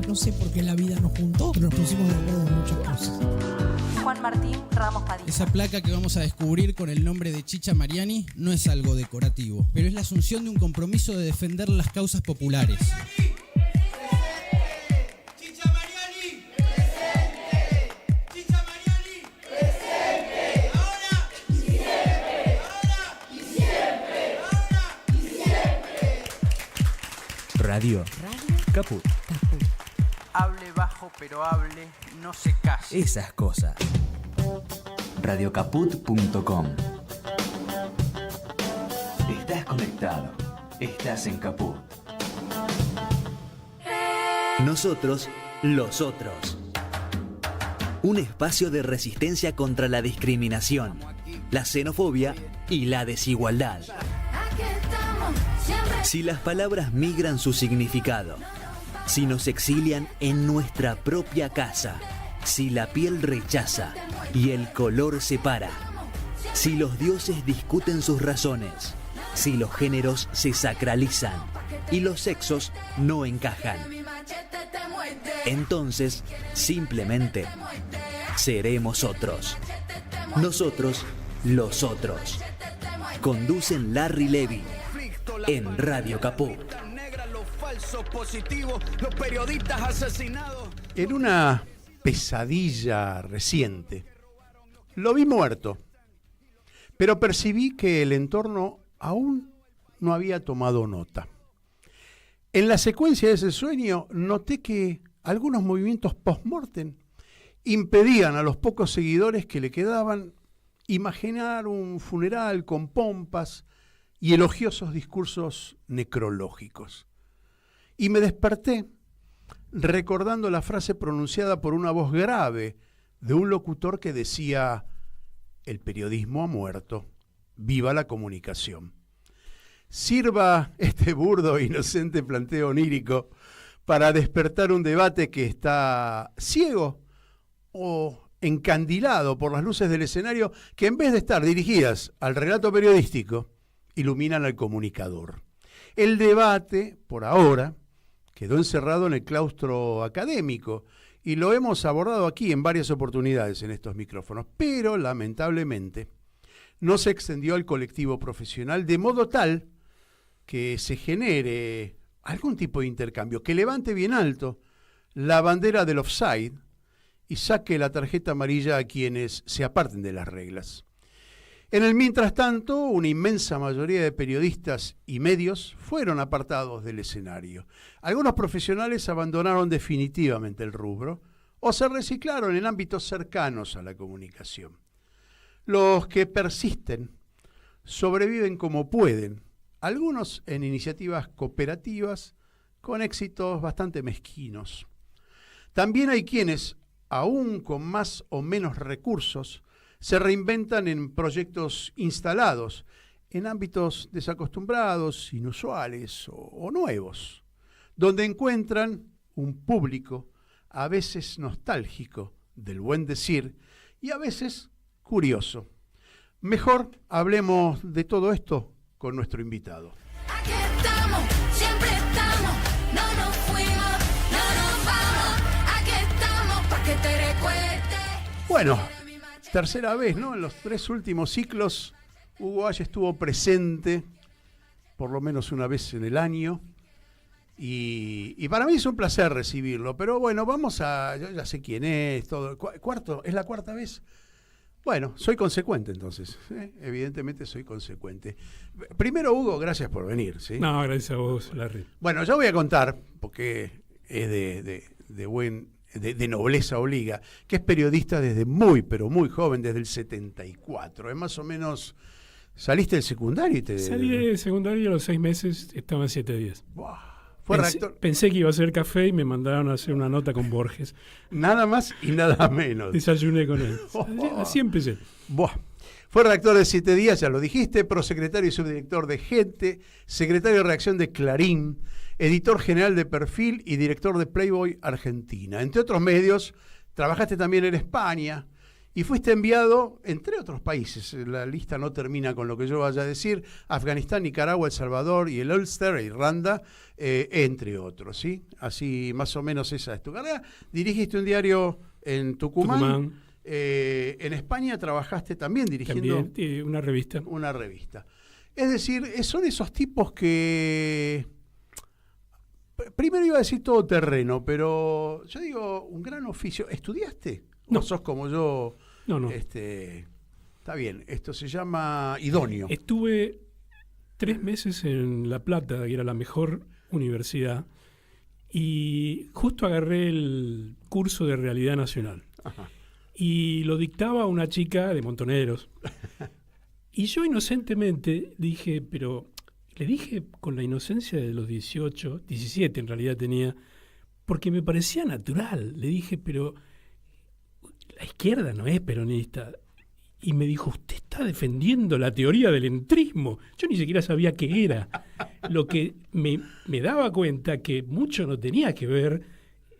No sé por qué la vida nos juntó, pero nos pusimos de acuerdo en muchas cosas. Juan Martín Ramos Padilla. Esa placa que vamos a descubrir con el nombre de Chicha Mariani no es algo decorativo, pero es la asunción de un compromiso de defender las causas populares. Radio Caput. Hable bajo, pero hable, no se case. Esas cosas. Radiocaput.com. Estás conectado. Estás en Caput. Nosotros, los otros. Un espacio de resistencia contra la discriminación, la xenofobia y la desigualdad. Si las palabras migran su significado, si nos exilian en nuestra propia casa, si la piel rechaza y el color separa, si los dioses discuten sus razones, si los géneros se sacralizan y los sexos no encajan, entonces simplemente seremos otros. Nosotros, los otros. Conducen Larry Levy en Radio Caput. En una pesadilla reciente, lo vi muerto, pero percibí que el entorno aún no había tomado nota. En la secuencia de ese sueño noté que algunos movimientos post-mortem impedían a los pocos seguidores que le quedaban imaginar un funeral con pompas y elogiosos discursos necrológicos. Y me desperté recordando la frase pronunciada por una voz grave de un locutor que decía: el periodismo ha muerto, viva la comunicación. Sirva este burdo e inocente planteo onírico para despertar un debate que está ciego o encandilado por las luces del escenario, que en vez de estar dirigidas al relato periodístico, iluminan al comunicador. El debate, por ahora, quedó encerrado en el claustro académico y lo hemos abordado aquí en varias oportunidades en estos micrófonos, pero lamentablemente no se extendió al colectivo profesional de modo tal que se genere algún tipo de intercambio, que levante bien alto la bandera del offside y saque la tarjeta amarilla a quienes se aparten de las reglas. En el mientras tanto, una inmensa mayoría de periodistas y medios fueron apartados del escenario. Algunos profesionales abandonaron definitivamente el rubro o se reciclaron en ámbitos cercanos a la comunicación. Los que persisten sobreviven como pueden, algunos en iniciativas cooperativas con éxitos bastante mezquinos. También hay quienes, aún con más o menos recursos, se reinventan en proyectos instalados, en ámbitos desacostumbrados, inusuales o nuevos, donde encuentran un público a veces nostálgico del buen decir y a veces curioso. Mejor hablemos de todo esto con nuestro invitado. Aquí estamos, siempre estamos, no nos fuimos, no nos vamos, aquí estamos pa' que te recuerdes. Bueno, tercera vez, ¿no? En los 3 últimos ciclos, Hugo Valle estuvo presente por lo menos una vez en el año y para mí es un placer recibirlo, pero bueno, yo ya sé quién es, todo. ¿Es la cuarta vez? Bueno, soy consecuente entonces, evidentemente soy consecuente. Primero, Hugo, gracias por venir, ¿sí? No, gracias a vos, Larry. Bueno, yo voy a contar, porque es de nobleza obliga, que es periodista desde muy, pero muy joven, desde el 74. Es más o menos, ¿saliste del secundario? Salí del secundario a los 6 meses, estaba en 7 días. Buah. Pensé que iba a hacer café y me mandaron a hacer una nota con Borges. Nada más y nada menos. Desayuné con él. Así empecé. Buah. Fue redactor de 7 días, ya lo dijiste, prosecretario y subdirector de Gente, secretario de redacción de Clarín, editor general de Perfil y director de Playboy Argentina. Entre otros medios, trabajaste también en España y fuiste enviado, entre otros países, la lista no termina con lo que yo vaya a decir, Afganistán, Nicaragua, El Salvador y el Ulster, Irlanda, entre otros, ¿sí? Así más o menos esa es tu carrera. Dirigiste un diario en Tucumán. En España trabajaste también dirigiendo una revista. Una revista. Es decir, son esos tipos que... Primero iba a decir todo terreno, pero yo digo, un gran oficio. ¿Estudiaste? No. ¿O sos como yo? No. Está bien, esto se llama idóneo. Estuve 3 meses en La Plata, que era la mejor universidad, y justo agarré el curso de Realidad Nacional. Ajá. Y lo dictaba una chica de Montoneros. Y yo inocentemente dije, le dije con la inocencia de los 18, 17 en realidad tenía, porque me parecía natural. Le dije, pero la izquierda no es peronista. Y me dijo, usted está defendiendo la teoría del entrismo. Yo ni siquiera sabía qué era. Lo que me daba cuenta que mucho no tenía que ver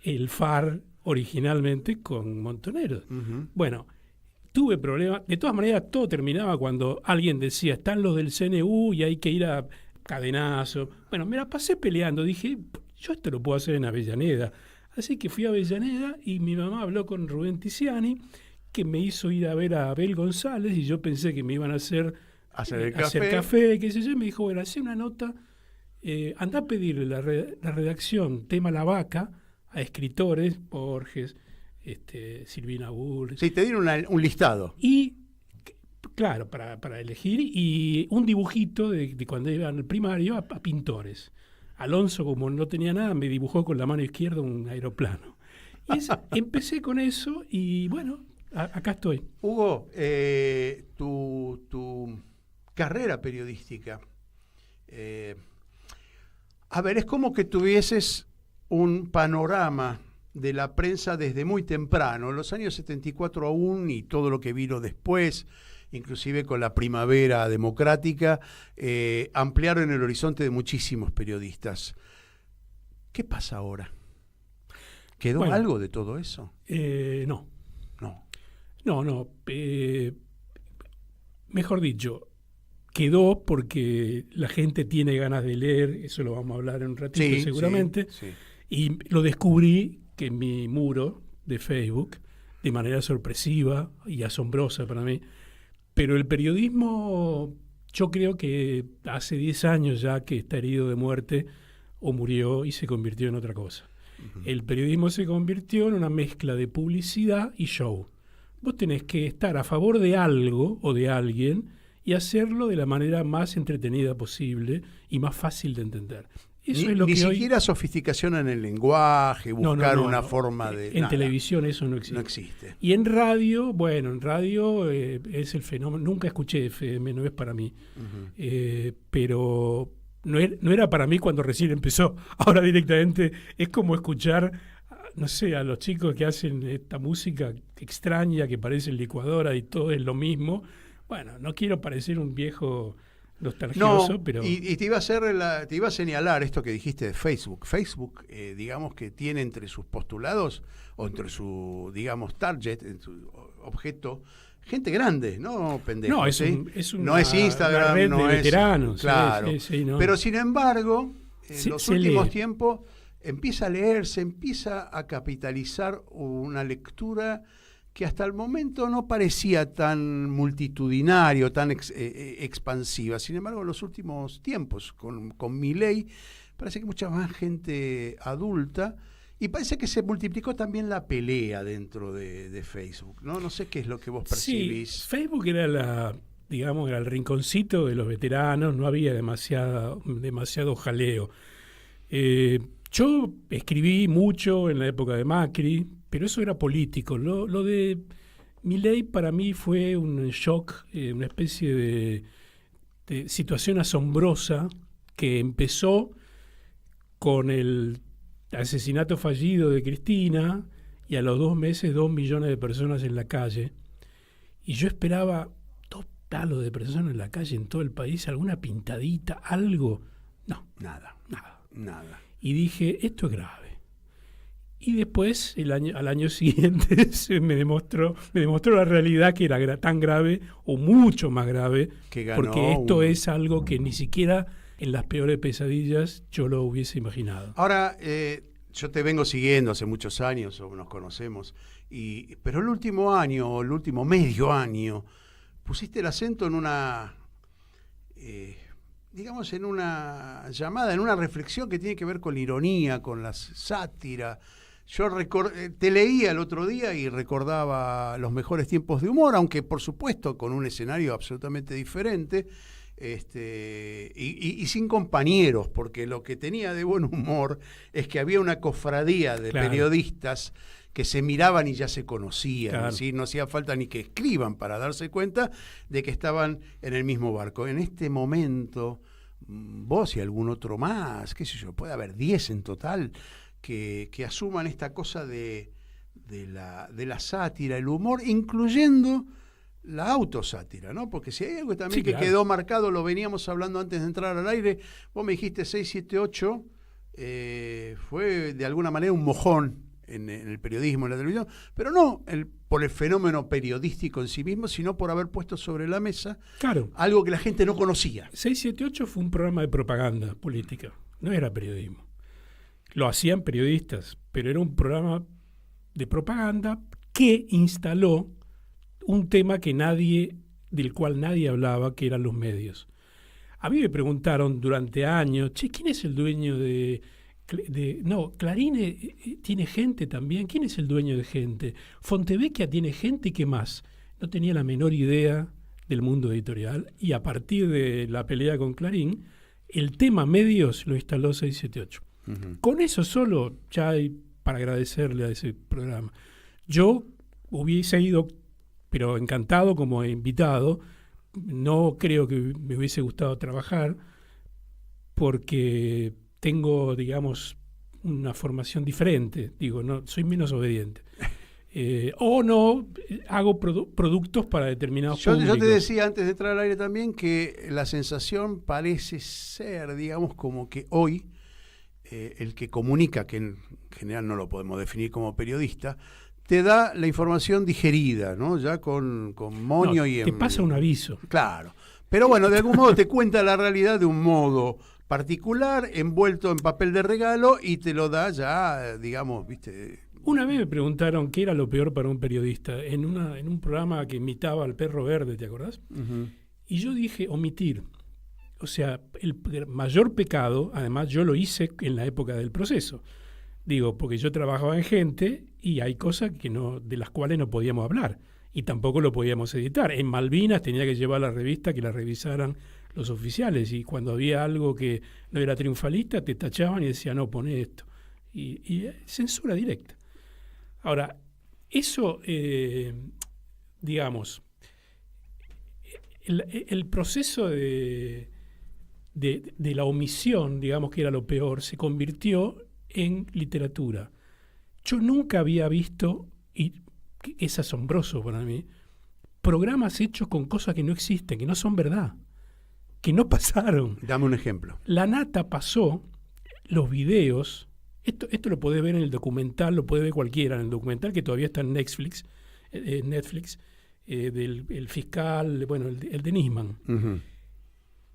el FAR originalmente con Montoneros. Uh-huh. Bueno, tuve problemas. De todas maneras, todo terminaba cuando alguien decía, están los del CNU y hay que ir a cadenazo. Bueno, me la pasé peleando. Dije, yo esto lo puedo hacer en Avellaneda. Así que fui a Avellaneda y mi mamá habló con Rubén Tiziani, que me hizo ir a ver a Abel González, y yo pensé que me iban a hacer café, qué sé yo, y me dijo, bueno, hacé una nota, anda a pedirle la redacción, tema La Vaca, a escritores, Borges, Silvina Bull. Sí, te dieron un listado. Y, claro, para elegir, y un dibujito de cuando iban al primario a pintores. Alonso, como no tenía nada, me dibujó con la mano izquierda un aeroplano. Y empecé con eso y, bueno, acá estoy. Hugo, tu carrera periodística, a ver, es como que tuvieses un panorama de la prensa desde muy temprano, los años 74 aún, y todo lo que vino después, inclusive con la primavera democrática, ampliaron el horizonte de muchísimos periodistas. ¿Qué pasa ahora? ¿Quedó algo de todo eso? No. No. Mejor dicho, quedó porque la gente tiene ganas de leer, eso lo vamos a hablar en un ratito seguramente, sí. Y lo descubrí que en mi muro de Facebook, de manera sorpresiva y asombrosa para mí, pero el periodismo, yo creo que hace 10 años ya que está herido de muerte o murió y se convirtió en otra cosa. Uh-huh. El periodismo se convirtió en una mezcla de publicidad y show. Vos tenés que estar a favor de algo o de alguien y hacerlo de la manera más entretenida posible y más fácil de entender. Eso es lo ni que siquiera hoy... sofisticación en el lenguaje, buscar una forma de... En televisión eso no existe. No existe. Y en radio, es el fenómeno. Nunca escuché FM, no es para mí. Uh-huh. Pero no era para mí cuando recién empezó. Ahora directamente es como escuchar, no sé, a los chicos que hacen esta música extraña que parece licuadora y todo es lo mismo. Bueno, no quiero parecer un viejo nostalgioso, pero... Y te iba a señalar esto que dijiste de Facebook. Facebook, digamos que tiene entre sus postulados, o entre su, digamos, target, en su objeto, gente grande, no pendejos. No, no es Instagram, red no de es veteranos. Claro. Sí, no. Pero sin embargo, en los últimos lee. tiempos empieza a leer, se empieza a capitalizar una lectura que hasta el momento no parecía tan multitudinario, tan expansiva. Sin embargo, en los últimos tiempos, con Milei, parece que mucha más gente adulta, y parece que se multiplicó también la pelea dentro de Facebook, ¿no? No sé qué es lo que vos percibís. Sí, Facebook era era el rinconcito de los veteranos, no había demasiado jaleo. Yo escribí mucho en la época de Macri, pero eso era político. Lo de Milei para mí fue un shock, una especie de situación asombrosa que empezó con el asesinato fallido de Cristina y a los 2 meses 2 millones de personas en la calle. Y yo esperaba 2 palos de personas en la calle en todo el país, alguna pintadita, algo. No, Nada. Y dije, esto es grave. Y después, al año siguiente, me demostró la realidad que era tan grave o mucho más grave, Que ganó porque esto es algo que ni siquiera en las peores pesadillas yo lo hubiese imaginado. Ahora, yo te vengo siguiendo hace muchos años, o nos conocemos, pero el último año, el último medio año, pusiste el acento en una, digamos, en una llamada, en una reflexión que tiene que ver con la ironía, con la sátira. Yo te leía el otro día y recordaba los mejores tiempos de humor, aunque por supuesto con un escenario absolutamente diferente, y sin compañeros, porque lo que tenía de buen humor es que había una cofradía de periodistas que se miraban y ya se conocían, ¿sí? No hacía falta ni que escriban para darse cuenta de que estaban en el mismo barco. En este momento, vos y algún otro más, qué sé yo, puede haber 10 en total, que asuman esta cosa de la sátira, el humor, incluyendo la autosátira, ¿no? Porque si hay algo también que quedó marcado, lo veníamos hablando antes de entrar al aire, vos me dijiste 678, fue de alguna manera un mojón en el periodismo, en la televisión, pero no por el fenómeno periodístico en sí mismo, sino por haber puesto sobre la mesa algo que la gente no conocía. 678 fue un programa de propaganda política, no era periodismo. Lo hacían periodistas, pero era un programa de propaganda que instaló un tema del cual nadie hablaba, que eran los medios. A mí me preguntaron durante años, ¿quién es el dueño no, Clarín tiene gente también? ¿Quién es el dueño de gente? Fontevecchia tiene gente, ¿y qué más? No tenía la menor idea del mundo editorial, y a partir de la pelea con Clarín, el tema medios lo instaló 678. Con eso solo ya hay para agradecerle a ese programa. Yo hubiese ido, pero encantado como invitado. No creo que me hubiese gustado trabajar porque tengo, digamos, una formación diferente. Digo, no, soy menos obediente. O no, hago productos para determinados públicos. Yo te decía antes de entrar al aire también que la sensación parece ser, digamos, como que hoy el que comunica, que en general no lo podemos definir como periodista, te da la información digerida, ¿no? Ya con moño y... Te pasa un aviso. Claro. Pero bueno, de algún modo te cuenta la realidad de un modo particular, envuelto en papel de regalo, y te lo da ya, digamos, ¿viste? Una vez me preguntaron qué era lo peor para un periodista en un programa que imitaba al Perro Verde, ¿te acordás? Y yo dije omitir. O sea, el mayor pecado, además yo lo hice en la época del proceso. Digo, porque yo trabajaba en gente y hay cosas de las cuales no podíamos hablar y tampoco lo podíamos editar. En Malvinas tenía que llevar la revista que la revisaran los oficiales, y cuando había algo que no era triunfalista te tachaban y decían, no, poné esto. Y censura directa. Ahora, eso, digamos, el proceso de la omisión, digamos que era lo peor, se convirtió en literatura. Yo nunca había visto, y es asombroso para mí, programas hechos con cosas que no existen, que no son verdad, que no pasaron. Dame un ejemplo. La Nata pasó los videos, esto lo podés ver en el documental, lo puede ver cualquiera en el documental que todavía está en Netflix, del fiscal, bueno, el de Nisman.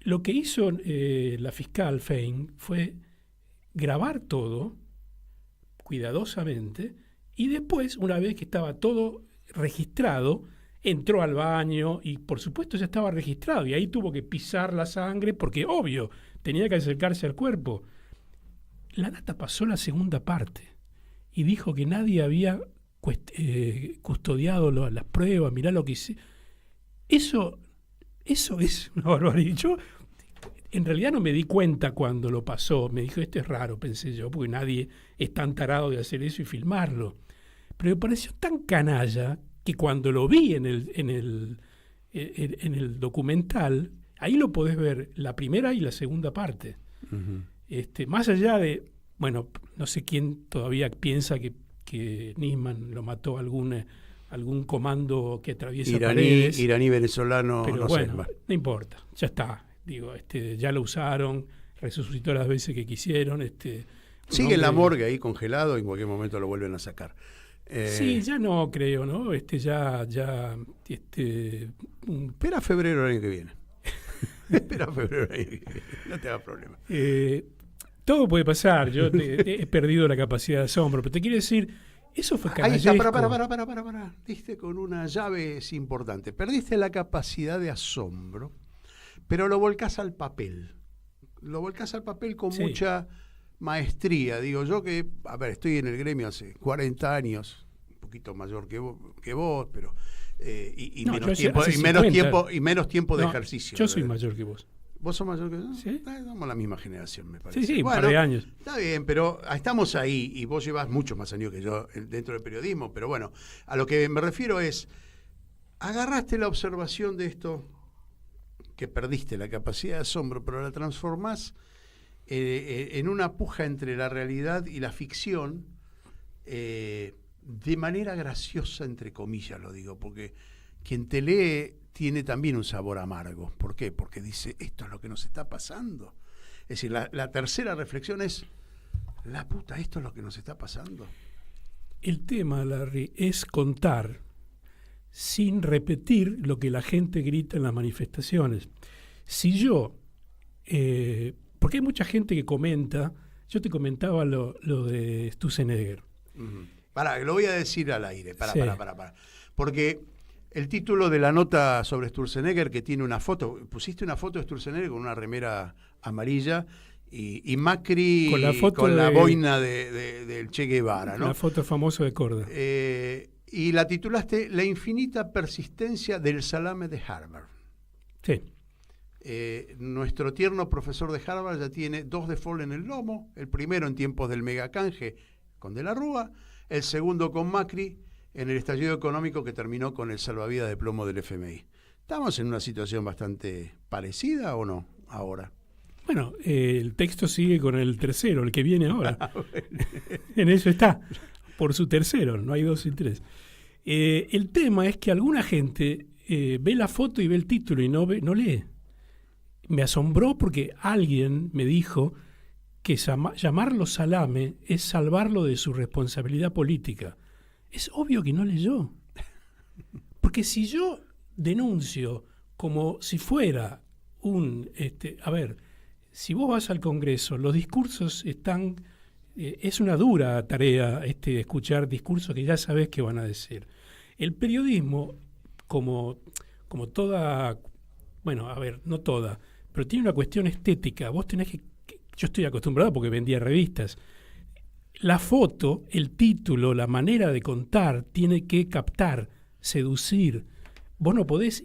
Lo que hizo la fiscal Fein fue grabar todo cuidadosamente, y después, una vez que estaba todo registrado, entró al baño y por supuesto ya estaba registrado, y ahí tuvo que pisar la sangre porque, obvio, tenía que acercarse al cuerpo. La Nata pasó la segunda parte y dijo que nadie había custodiado las pruebas. Mirá lo que hice. Eso es una barbaridad. Yo en realidad no me di cuenta cuando lo pasó. Me dijo, esto es raro, pensé yo, porque nadie es tan tarado de hacer eso y filmarlo. Pero me pareció tan canalla que cuando lo vi en el documental, ahí lo podés ver, la primera y la segunda parte. Más allá de, bueno, no sé quién todavía piensa que Nisman lo mató algún comando que atraviesa paredes. Iraní venezolano, pero no bueno, sé. no importa, ya está. Digo, ya lo usaron, resucitó las veces que quisieron. Sigue en la hombre- morgue ahí congelado, en cualquier momento lo vuelven a sacar. Sí, ya no creo, ¿no? Espera febrero del año que viene. Espera febrero del año que viene. No te hagas problema. Todo puede pasar. Yo he perdido la capacidad de asombro, pero te quiero decir, eso fue Ahí está, canallesco. para. Diste con una llave es importante. Perdiste la capacidad de asombro, pero lo volcás al papel. Lo volcás al papel con Sí. mucha maestría. Digo yo que, a ver, estoy en el gremio hace 40 años, un poquito mayor que vos, pero y No, menos yo tiempo, hace y menos 50. tiempo y menos tiempo de No, ejercicio. Yo soy mayor que vos. ¿Vos sos mayor que yo? Sí. Somos la misma generación, me parece. Sí, un Bueno, par de años. está bien, pero estamos ahí y vos llevas muchos más años que yo dentro del periodismo, pero bueno, a lo que me refiero es, agarraste la observación de esto, que perdiste la capacidad de asombro, pero la transformás en una puja entre la realidad y la ficción, de manera graciosa, entre comillas lo digo, porque quien te lee tiene también un sabor amargo. ¿Por qué? Porque dice, esto es lo que nos está pasando. Es decir, la tercera reflexión es, la puta, esto es lo que nos está pasando. El tema, Larry, es contar sin repetir lo que la gente grita en las manifestaciones. Si yo, porque hay mucha gente que comenta, yo te comentaba lo de Sturzenegger. Pará, lo voy a decir al aire, Sí. para. Porque el título de la nota sobre Sturzenegger, que tiene una foto, pusiste una foto de Sturzenegger con una remera amarilla y Macri Con la foto con la de- boina del Che Guevara, ¿no? La foto famosa de Córdoba. Y la titulaste La infinita persistencia del salame de Harvard. Sí. Nuestro tierno profesor de Harvard ya tiene 2 default en el lomo, el primero en tiempos del megacanje con De la Rúa, el segundo con Macri en el estallido económico que terminó con el salvavidas de plomo del FMI. ¿Estamos en una situación bastante parecida o no ahora? Bueno, el texto sigue con el tercero, el que viene ahora. En eso está, por su tercero, no hay 2 y 3. El tema es que alguna gente ve la foto y ve el título y no lee. Me asombró porque alguien me dijo que llamarlo salame es salvarlo de su responsabilidad política. Es obvio que no leyó. Porque si yo denuncio como si fuera a ver, si vos vas al Congreso, los discursos están... es una dura tarea escuchar discursos que ya sabés que van a decir. El periodismo, como toda... Bueno, a ver, no toda, pero tiene una cuestión estética. Vos tenés que... Yo estoy acostumbrado porque vendía revistas. La foto, el título, la manera de contar tiene que captar, seducir. Vos no podés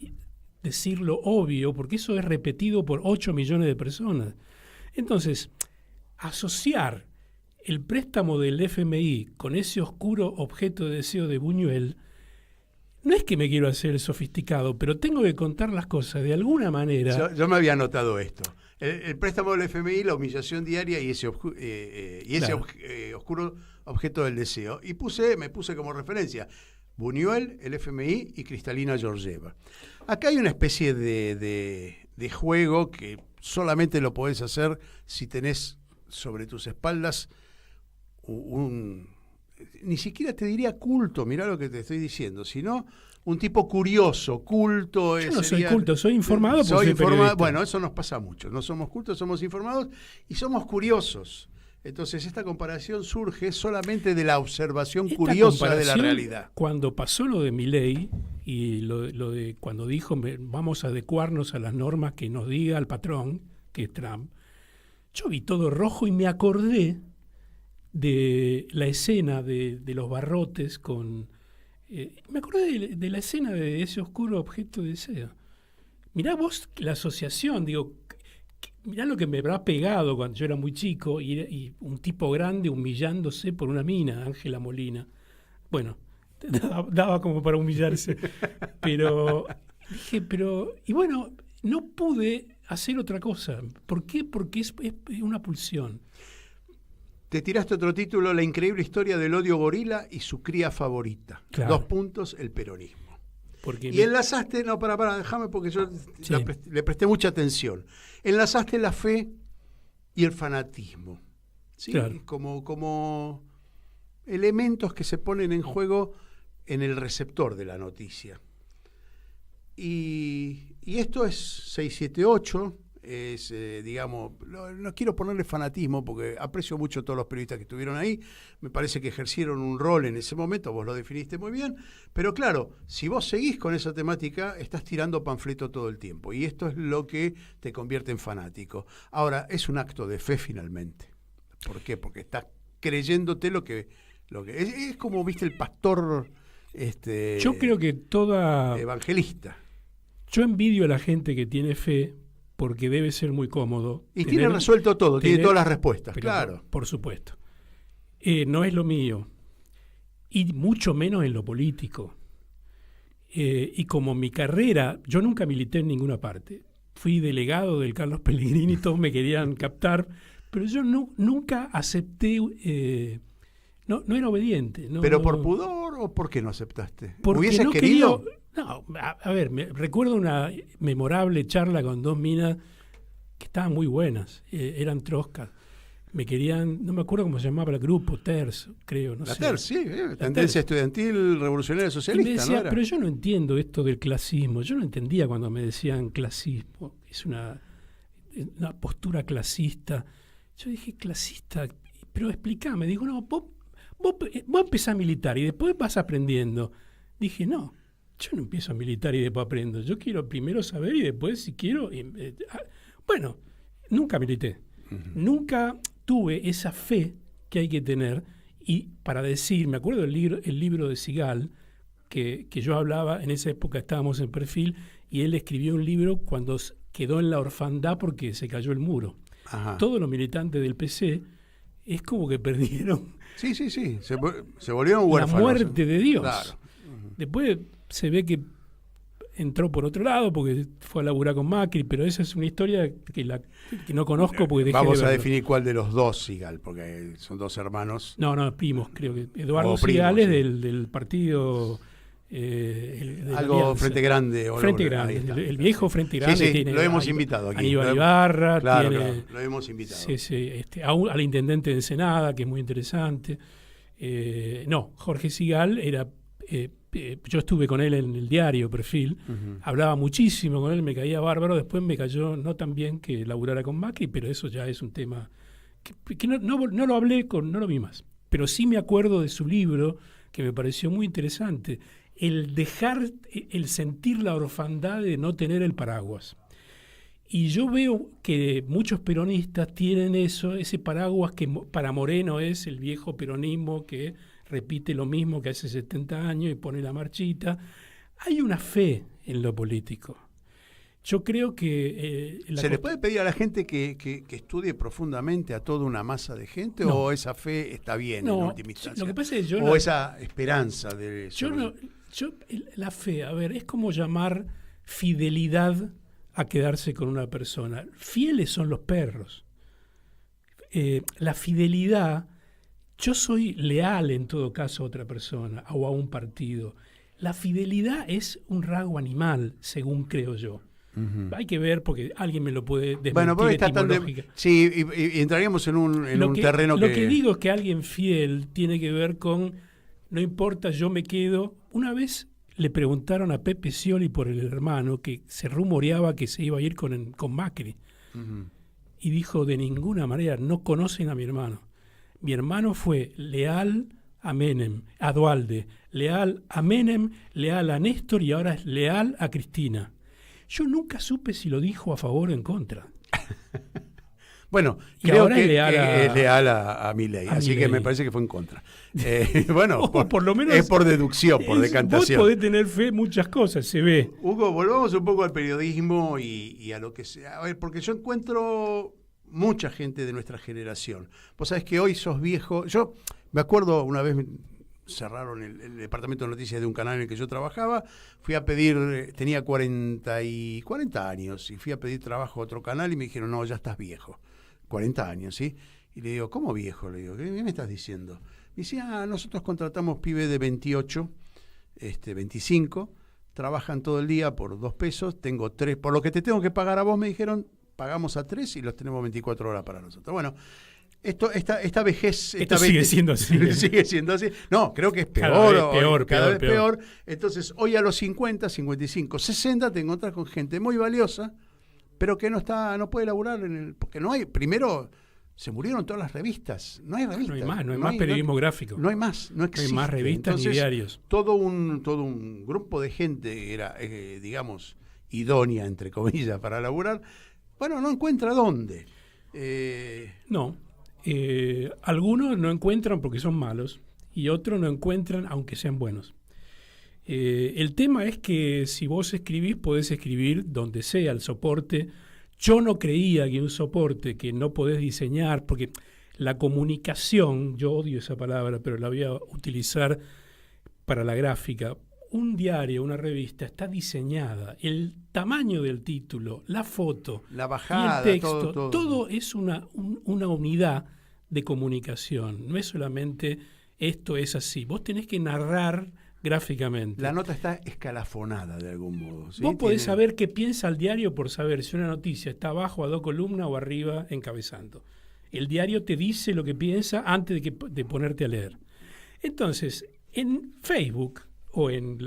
decir lo obvio porque eso es repetido por 8 millones de personas. Entonces, asociar el préstamo del FMI con ese oscuro objeto de deseo de Buñuel, no es que me quiero hacer el sofisticado, pero tengo que contar las cosas de alguna manera. Yo me había notado esto. El préstamo del FMI, la humillación diaria y ese Claro. oscuro objeto del deseo. Y me puse como referencia Buñuel, el FMI y Cristalina Georgieva. Acá hay una especie de juego que solamente lo podés hacer si tenés sobre tus espaldas ni siquiera te diría culto, mirá lo que te estoy diciendo, sino un tipo curioso, culto. Yo no soy culto, soy informado por ser periodista. Bueno, eso nos pasa mucho. No somos cultos, somos informados y somos curiosos. Entonces esta comparación surge solamente de la observación Esta curiosa de la comparación, realidad. Cuando pasó lo de Milei y lo de cuando dijo vamos a adecuarnos a las normas que nos diga el patrón, que es Trump, yo vi todo rojo y me acordé de la escena de los barrotes con... me acordé de la escena de ese oscuro objeto de deseo. Mirá vos la asociación, digo, mirá lo que me habrá pegado cuando yo era muy chico y un tipo grande humillándose por una mina, Ángela Molina. Bueno, daba como para humillarse. Pero dije, y bueno, no pude hacer otra cosa. ¿Por qué? Porque es una pulsión. Te tiraste otro título, La increíble historia del odio gorila y su cría favorita. Claro. 2 puntos, el peronismo. Porque Y enlazaste, no, para, déjame porque yo Sí. le presté mucha atención. Enlazaste la fe y el fanatismo. ¿sí? Claro. Como elementos que se ponen en juego en el receptor de la noticia. Y esto es 678, es, digamos, no quiero ponerle fanatismo porque aprecio mucho a todos los periodistas que estuvieron ahí, me parece que ejercieron un rol en ese momento, vos lo definiste muy bien, pero claro, si vos seguís con esa temática, estás tirando panfleto todo el tiempo, y esto es lo que te convierte en fanático. Ahora, es un acto de fe finalmente. ¿Por qué? Porque estás creyéndote lo que es como, viste, el pastor Yo creo que evangelista. Yo envidio a la gente que tiene fe porque debe ser muy cómodo. Y tiene resuelto todo, tiene todas las respuestas, pero, claro. Por supuesto. No es lo mío. Y mucho menos en lo político. Y como mi carrera, yo nunca milité en ninguna parte. Fui delegado del Carlos Pellegrini, todos me querían captar, pero yo nunca acepté... No era obediente. ¿Pero por pudor o por qué no aceptaste? Porque ¿Hubieses no querido? No, a ver, recuerdo una memorable charla con dos minas que estaban muy buenas, eran troscas. Me querían, no me acuerdo cómo se llamaba el grupo, TERS, creo, no sé. La TERS, sí, La Tendencia TERS. Estudiantil Revolucionaria Y Socialista, me decía, ¿no era? pero yo no entiendo esto del clasismo. Yo no entendía cuando me decían clasismo. Es una postura clasista. Yo dije, clasista, pero explícame. Digo, no, vos empezás a militar y después vas aprendiendo. Dije, no, yo no empiezo a militar y después aprendo. Yo quiero primero saber y después, si quiero... bueno, nunca milité. Uh-huh. Nunca tuve esa fe que hay que tener. Y para decir, me acuerdo del libro de Sigal, que yo hablaba, en esa época estábamos en Perfil, y él escribió un libro cuando quedó en la orfandad porque se cayó el muro. Ajá. Todos los militantes del PC es como que perdieron... Sí, se volvieron huérfanos. La muerte de Dios. Claro. Uh-huh. Después se ve que entró por otro lado porque fue a laburar con Macri, pero esa es una historia que no conozco porque dejé Vamos de a verlo. definir cuál de los dos Sigal, porque son dos hermanos. No, primos, creo que. Eduardo primos, Sigal es sí. del partido... de algo Alianza. Frente Grande. Frente Grande, el viejo Frente Grande. Sí, tiene lo hemos invitado aquí. Aníbal Ibarra, claro, tiene, lo hemos invitado. Sí, al intendente de Ensenada, que es muy interesante. Jorge Sigal era... yo estuve con él en el diario Perfil, uh-huh. Hablaba muchísimo con él, me caía bárbaro, después me cayó no tan bien que laburara con Macri, pero eso ya es un tema que no lo hablé, no lo vi más. Pero sí me acuerdo de su libro, que me pareció muy interesante, el sentir la orfandad de no tener el paraguas. Y yo veo que muchos peronistas tienen ese paraguas que para Moreno es el viejo peronismo que repite lo mismo que hace 70 años y pone la marchita. Hay una fe en lo político. Yo creo que... ¿Se le puede pedir a la gente que estudie profundamente a toda una masa de gente o esa fe está bien en última instancia? Lo que pasa es esa esperanza de... La fe, a ver, es como llamar fidelidad a quedarse con una persona. Fieles son los perros. La fidelidad... Yo soy leal en todo caso a otra persona o a un partido. La fidelidad es un rasgo animal, según creo yo. Uh-huh. Hay que ver porque alguien me lo puede desmentir etimológica. Sí, y entraríamos en un terreno que... Lo que digo es que alguien fiel tiene que ver con, no importa, yo me quedo. Una vez le preguntaron a Pepe Scioli por el hermano, que se rumoreaba que se iba a ir con Macri. Uh-huh. Y dijo, de ninguna manera, no conocen a mi hermano. Mi hermano fue leal a Menem, a Duhalde, leal a Menem, leal a Néstor y ahora es leal a Cristina. Yo nunca supe si lo dijo a favor o en contra. Bueno, y creo ahora que es leal a Milei, así que me parece que fue en contra. Bueno, por lo menos es por deducción, por decantación. Vos podés tener fe en muchas cosas, se ve. Hugo, volvamos un poco al periodismo y a lo que sea. A ver, porque yo encuentro... mucha gente de nuestra generación. Vos sabés que hoy sos viejo. Yo me acuerdo una vez cerraron el departamento de noticias de un canal en el que yo trabajaba. Fui a pedir, tenía 40 años, y fui a pedir trabajo a otro canal y me dijeron, no, ya estás viejo. 40 años, ¿sí? Y le digo, ¿cómo viejo? Le digo, ¿qué me estás diciendo? Me dice, nosotros contratamos pibes de 28, 25, trabajan todo el día por 2 pesos, tengo 3, por lo que te tengo que pagar a vos, me dijeron, pagamos a 3 y los tenemos 24 horas para nosotros. Bueno, esta vejez... Esto sigue siendo así. Sigue siendo así. No, creo que es peor. Cada vez peor. Entonces, hoy a los 50, 55, 60 te encontrás con gente muy valiosa, pero que no puede laburar porque no hay... Primero, se murieron todas las revistas. No hay revistas. No hay más periodismo gráfico. No hay más, no existe. No hay más revistas. Entonces, ni diarios. Todo un grupo de gente era, digamos, idónea, entre comillas, para laburar. Bueno, no encuentra dónde. No. Algunos no encuentran porque son malos y otros no encuentran aunque sean buenos. El tema es que si vos escribís, podés escribir donde sea el soporte. Yo no creía que un soporte que no podés diseñar, porque la comunicación, yo odio esa palabra, pero la voy a utilizar para la gráfica. Un diario, una revista está diseñada, el tamaño del título, la foto, la bajada, y el texto, todo es una unidad de comunicación. No es solamente esto es así. Vos tenés que narrar gráficamente. La nota está escalafonada de algún modo. ¿Sí? Vos podés saber qué piensa el diario por saber si una noticia está abajo a 2 columnas o arriba encabezando. El diario te dice lo que piensa antes de ponerte a leer. Entonces, en Facebook o en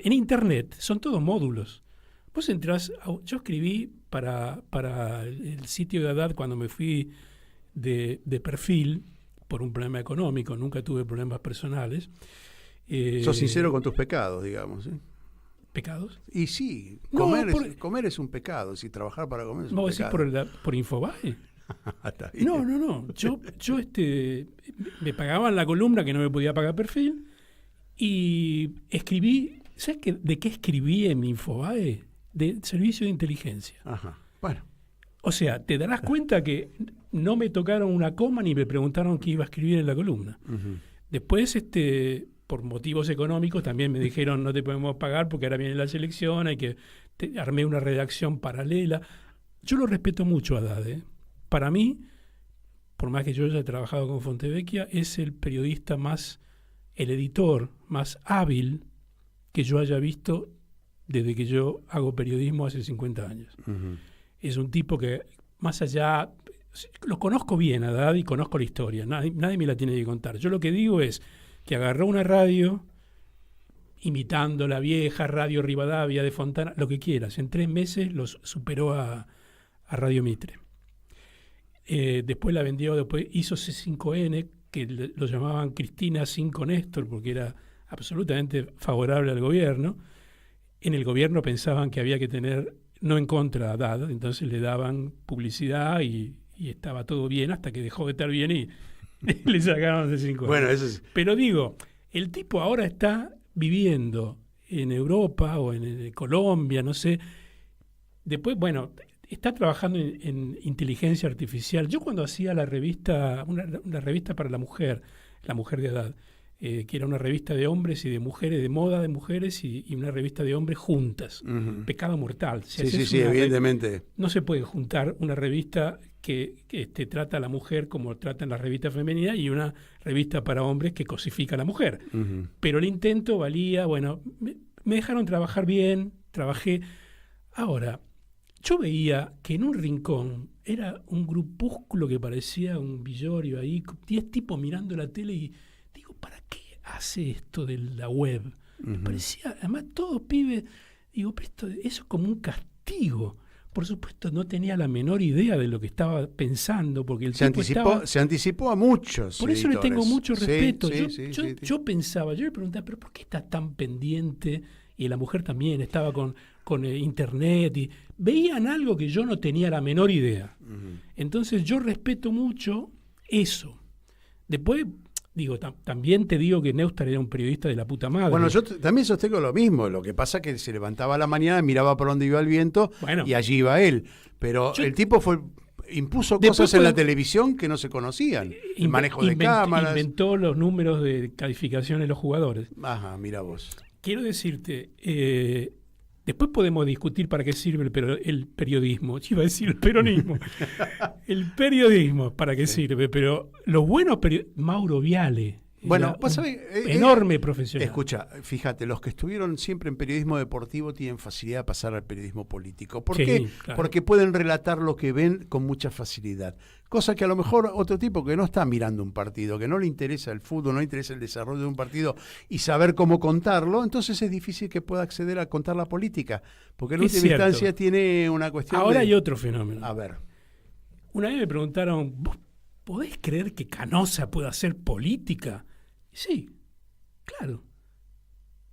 Internet son todos módulos. Vos entrás, yo escribí para el sitio de Haddad cuando me fui de perfil por un problema económico, nunca tuve problemas personales. Sos sincero con tus pecados, digamos. ¿Sí? ¿Pecados? Y sí, comer es un pecado, si trabajar para comer es un pecado. ¿Vos decís por Infobae? No. Yo me pagaban la columna que no me podía pagar perfil y escribí, ¿sabes de qué escribí en mi Infobae? De servicio de inteligencia. Ajá, bueno. O sea, te darás cuenta que no me tocaron una coma ni me preguntaron qué iba a escribir en la columna. Uh-huh. Después, por motivos económicos, también me dijeron no te podemos pagar porque ahora viene la selección, armé una redacción paralela. Yo lo respeto mucho a Haddad. Para mí, por más que yo haya trabajado con Fontevecchia, es el periodista el editor más hábil que yo haya visto desde que yo hago periodismo hace 50 años. Uh-huh. Es un tipo que, más allá, lo conozco bien a Haddad y conozco la historia, nadie me la tiene que contar. Yo lo que digo es que agarró una radio, imitando la vieja radio Rivadavia de Fontana, lo que quieras, en 3 meses los superó a Radio Mitre. Después la vendió, después hizo C5N, que lo llamaban Cristina 5 Néstor, porque era absolutamente favorable al gobierno. En el gobierno pensaban que había que tener, no en contra a Haddad, entonces le daban publicidad y estaba todo bien hasta que dejó de estar bien y le sacaron C5N. Bueno, eso es... Pero digo, el tipo ahora está viviendo en Europa o en Colombia, no sé. Después, bueno, está trabajando en inteligencia artificial. Yo cuando hacía la revista, una revista para la mujer de Haddad, que era una revista de hombres y de mujeres, de moda de mujeres y una revista de hombres juntas. Uh-huh. Pecado mortal. Sí, evidentemente. No se puede juntar una revista que trata a la mujer como tratan las revistas femeninas y una revista para hombres que cosifica a la mujer. Uh-huh. Pero el intento valía, bueno, me dejaron trabajar bien, trabajé. Ahora, yo veía que en un rincón era un grupúsculo que parecía un villorio ahí, 10 tipos mirando la tele y digo, ¿para qué hace esto de la web? Uh-huh. Me parecía, además todos pibes, digo, pero eso es como un castigo. Por supuesto, no tenía la menor idea de lo que estaba pensando, porque el tipo se anticipó a muchos. Por eso editores. Le tengo mucho respeto. Sí, yo pensaba, yo le preguntaba, ¿pero por qué está tan pendiente? Y la mujer también estaba con internet y veían algo que yo no tenía la menor idea. Uh-huh. Entonces yo respeto mucho eso. Después, digo, también te digo que Neustar era un periodista de la puta madre. Bueno, yo también sostengo lo mismo. Lo que pasa es que se levantaba a la mañana, miraba por dónde iba el viento y allí iba él. Pero el tipo impuso cosas en la televisión que no se conocían. El manejo de cámaras. Inventó los números de calificación de los jugadores. Ajá, mira vos. Quiero decirte, después podemos discutir para qué sirve el periodismo. Yo iba a decir el peronismo. El periodismo, ¿para qué sirve? Pero los buenos Mauro Viale, Bueno, Era vos un sabés, enorme profesional. Escucha, fíjate, los que estuvieron siempre en periodismo deportivo tienen facilidad de pasar al periodismo político. ¿Por Sí, qué? claro. Porque pueden relatar lo que ven con mucha facilidad. Cosa que a lo mejor otro tipo que no está mirando un partido, que no le interesa el fútbol, no le interesa el desarrollo de un partido y saber cómo contarlo, entonces es difícil que pueda acceder a contar la política. Porque en Es última cierto. instancia tiene una cuestión Ahora de... hay otro fenómeno. A ver. Una vez me preguntaron, ¿vos podés creer que Canosa pueda hacer política? Sí, claro.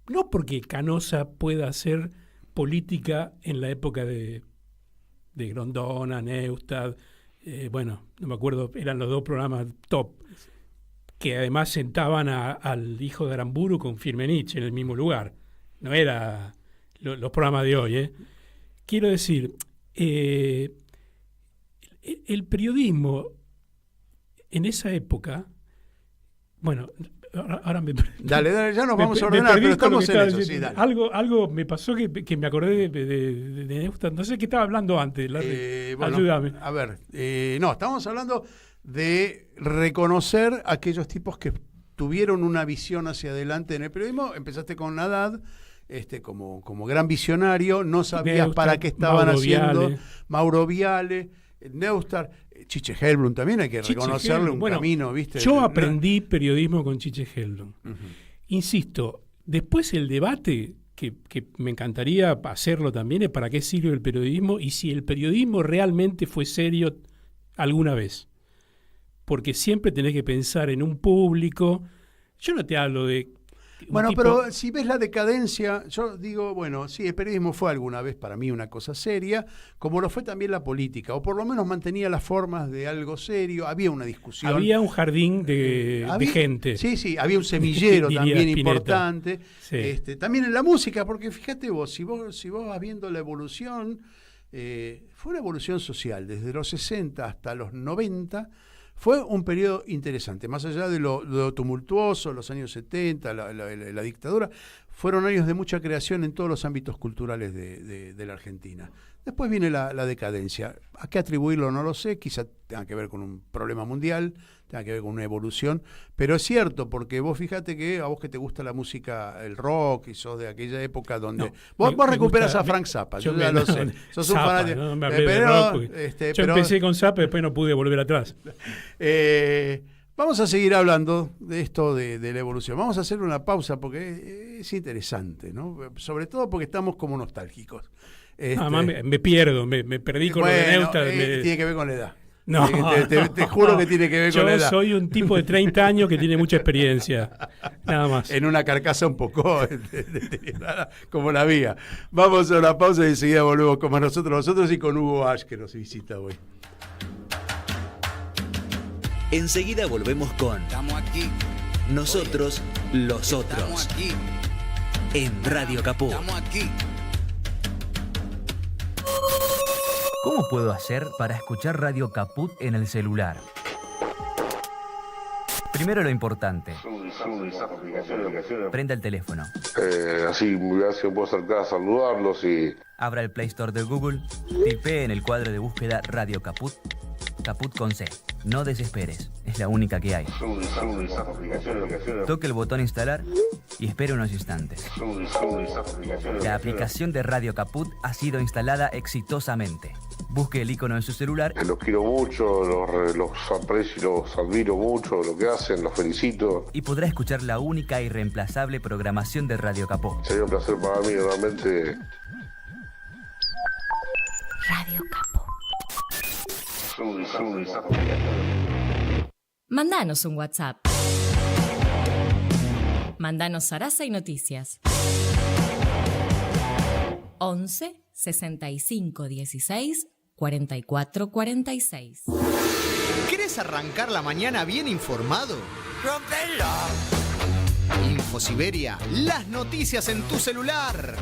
No porque Canosa pueda hacer política en la época de Grondona, Neustadt, bueno, no me acuerdo, eran los dos programas top, que además sentaban al hijo de Aramburu con Firmenich en el mismo lugar. No era los programas de hoy, ¿eh? Quiero decir, el periodismo en esa época, bueno, ahora me... Dale, ya nos vamos a me ordenar, perdí pero con lo estamos que en estaba eso, sí, diciendo. dale. Algo me pasó que me acordé de Neustadt. No sé qué estaba hablando antes, Larry. Bueno, Ayúdame. A ver, no, estamos hablando de reconocer a aquellos tipos que tuvieron una visión hacia adelante en el periodismo. Empezaste con Haddad, como gran visionario, no sabías Neustadt, para qué estaban Mauro haciendo. Viale. Mauro Viale, Neustadt, Chiche Helblum también hay que Chiche reconocerle Helblum. un Bueno, camino, ¿viste? Yo aprendí periodismo con Chiche Helblum. Insisto, después el debate, que me encantaría hacerlo también, es para qué sirve el periodismo y si el periodismo realmente fue serio alguna vez. Porque siempre tenés que pensar en un público. Yo no te hablo de... Bueno, tipo- pero si ves la decadencia, yo digo, bueno, sí, el periodismo fue alguna vez para mí una cosa seria, como lo fue también la política, o por lo menos mantenía las formas de algo serio, había una discusión. Había un jardín de gente. Sí, había un semillero Diría también Spinetta. importante. Sí. También en la música, porque fíjate vos, si vos vas viendo la evolución, fue una evolución social, desde los 60 hasta los 90, fue un periodo interesante, más allá de lo tumultuoso, los años 70, la dictadura, fueron años de mucha creación en todos los ámbitos culturales de la Argentina. Después viene la decadencia. ¿A qué atribuirlo? No lo sé, quizá tenga que ver con un problema mundial, tenga que ver con una evolución, pero es cierto, porque vos fíjate que a vos que te gusta la música, el rock, y sos de aquella época donde... No, vos me recuperás gusta- a Frank Zappa, yo me- ya lo no, sé. Sos un Zappa, fanático. no me hablé de Pero, rock, porque yo empecé con Zappa y después no pude volver atrás. Vamos a seguir hablando de esto de la evolución. Vamos a hacer una pausa porque es interesante, ¿no? Sobre todo porque estamos como nostálgicos. Además me pierdo, me perdí con lo de Neustadt. Tiene que ver con la edad. No. Te juro que tiene que ver con la Yo edad. soy un tipo de 30 años que tiene mucha experiencia. Nada más. En una carcasa un poco deteriorada como la mía. Vamos a una pausa y enseguida volvemos con nosotros y con Hugo Ash, que nos visita hoy. Enseguida volvemos con Estamos aquí, Nosotros, los otros, estamos aquí, en Radio Capó. estamos aquí. ¿Cómo puedo hacer para escuchar Radio Caput en el celular? Primero lo importante. Prenda el teléfono. Así me puedo acercar a saludarlos y... Abra el Play Store de Google. Tipee en el cuadro de búsqueda Radio Caput. Caput con C. No desesperes. Es la única que hay. Toque el botón instalar y espere unos instantes. La aplicación de Radio Caput ha sido instalada exitosamente. Busque el icono en su celular. Los quiero mucho, los aprecio y los admiro mucho, lo que hacen, los felicito. Y podrá escuchar la única y reemplazable programación de Radio Capó. Sería un placer para mí, realmente. Radio Capó. Mandanos un WhatsApp. Mandanos Sarasa y Noticias. 11 65 16 44 46. ¿Querés arrancar la mañana bien informado? Infosiberia, las noticias en tu celular.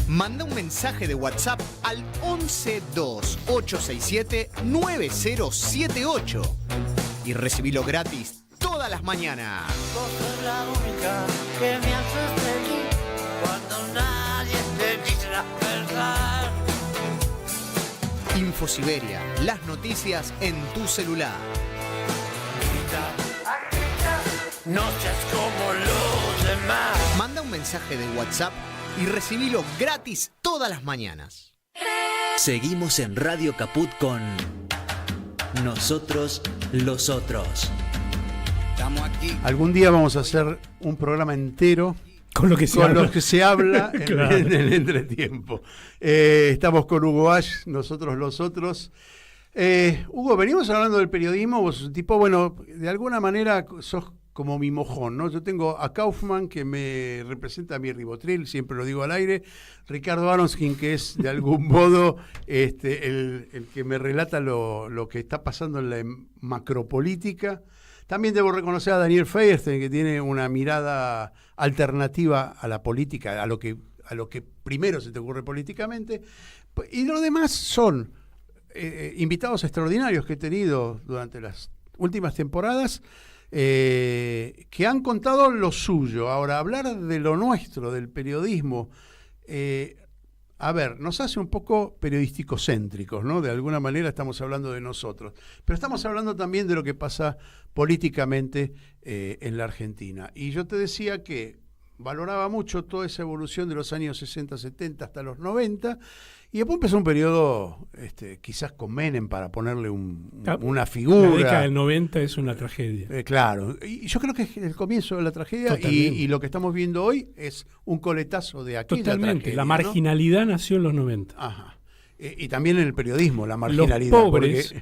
Manda un mensaje de WhatsApp al 1128679078 y recibilo gratis todas las mañanas. Infosiberia, las noticias en tu celular. No seas como los demás. Manda un mensaje de WhatsApp y recibilo gratis todas las mañanas. Seguimos en Radio Caput con Nosotros los Otros. Estamos aquí. Algún día vamos a hacer un programa entero con lo que se habla Claro. en el entretiempo. Estamos con Hugo Ash, Nosotros los Otros. Hugo, venimos hablando del periodismo. Vos sos un tipo, bueno, de alguna manera sos como mi mojón, ¿no? Yo tengo a Kaufman, que me representa a mi ribotril, siempre lo digo al aire. Ricardo Aronskin, que es de algún modo el que me relata lo que está pasando en la macropolítica. También debo reconocer a Daniel Feierstein, que tiene una mirada alternativa a la política, a lo que primero se te ocurre políticamente. Y lo demás son invitados extraordinarios que he tenido durante las últimas temporadas, que han contado lo suyo. Ahora, hablar de lo nuestro, del periodismo, nos hace un poco periodístico-céntricos, ¿no? De alguna manera estamos hablando de nosotros, pero estamos hablando también de lo que pasa políticamente en la Argentina. Y yo te decía que valoraba mucho toda esa evolución de los años 60, 70 hasta los 90, y después empezó un periodo quizás con Menem, para ponerle una figura. La década del 90 es una tragedia. Claro, y yo creo que es el comienzo de la tragedia, y lo que estamos viendo hoy es un coletazo de aquella tragedia. La marginalidad, ¿no? Nació en los 90. Ajá. Y también en el periodismo, la marginalidad. Los pobres,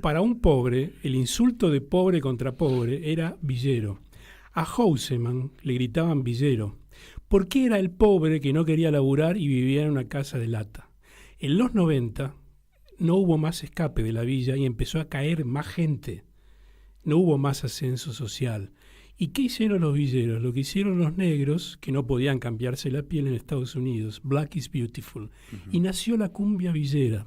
para un pobre, el insulto de pobre contra pobre era villero. A Houseman le gritaban villero, porque era el pobre que no quería laburar y vivía en una casa de lata. En los 90 no hubo más escape de la villa y empezó a caer más gente. No hubo más ascenso social. ¿Y qué hicieron los villeros? Lo que hicieron los negros, que no podían cambiarse la piel en Estados Unidos. Black is beautiful. Y nació la cumbia villera,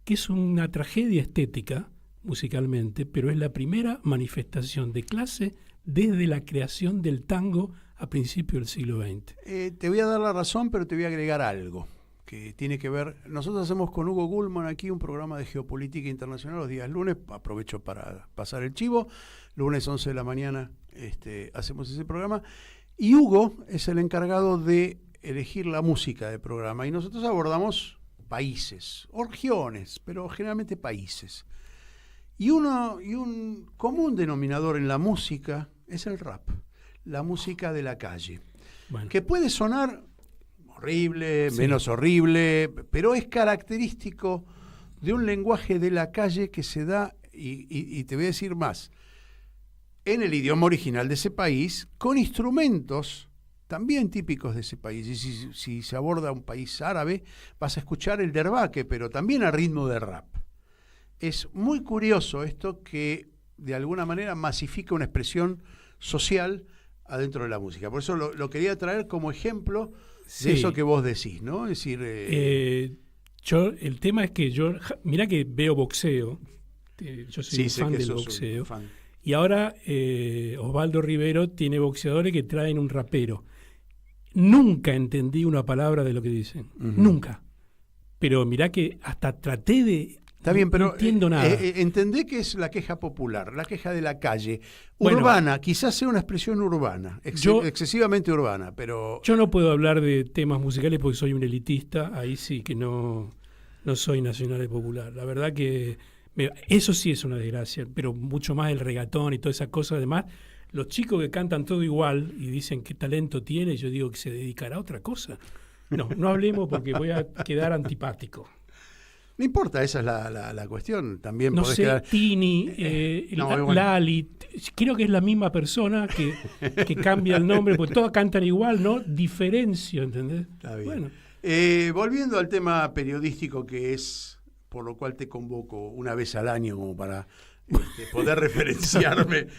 que es una tragedia estética, musicalmente, pero es la primera manifestación de clase desde la creación del tango a principios del siglo XX. Te voy a dar la razón, pero te voy a agregar algo que tiene que ver. Nosotros hacemos con Hugo Gullman aquí un programa de geopolítica internacional los días lunes. Aprovecho para pasar el chivo. Lunes 11 de la mañana hacemos ese programa. Y Hugo es el encargado de elegir la música del programa. Y nosotros abordamos países, o regiones, pero generalmente países. Y un común denominador en la música es el rap, la música de la calle, que puede sonar horrible, menos horrible, pero es característico de un lenguaje de la calle que se da, y te voy a decir más, en el idioma original de ese país, con instrumentos también típicos de ese país. Y si se aborda un país árabe, vas a escuchar el derbaque, pero también a ritmo de rap. Es muy curioso esto, que de alguna manera masifica una expresión social adentro de la música. Por eso lo quería traer como ejemplo de eso que vos decís, ¿no? Es decir, el tema es que mirá que veo boxeo, yo soy un fan del boxeo, y ahora Osvaldo Rivero tiene boxeadores que traen un rapero. Nunca entendí una palabra de lo que dicen, nunca. Pero mirá que hasta traté de... Está bien, pero no entiendo nada. Entendé que es la queja popular, la queja de la calle. Urbana, quizás sea una expresión urbana, excesivamente urbana, pero... Yo no puedo hablar de temas musicales porque soy un elitista, ahí sí que no soy nacional y popular. La verdad que eso sí es una desgracia, pero mucho más el reggaetón y toda esa cosa. Además, los chicos que cantan todo igual y dicen qué talento tiene, yo digo que se dedicará a otra cosa. No hablemos porque voy a quedar antipático. No importa, esa es la cuestión. También no podés sé, quedar... Tini, Lali, creo que es la misma persona que cambia el nombre, porque todas cantan igual, ¿no? Diferencio, ¿entendés? Está bien. Bueno. Volviendo al tema periodístico, que es por lo cual te convoco una vez al año como para poder referenciarme,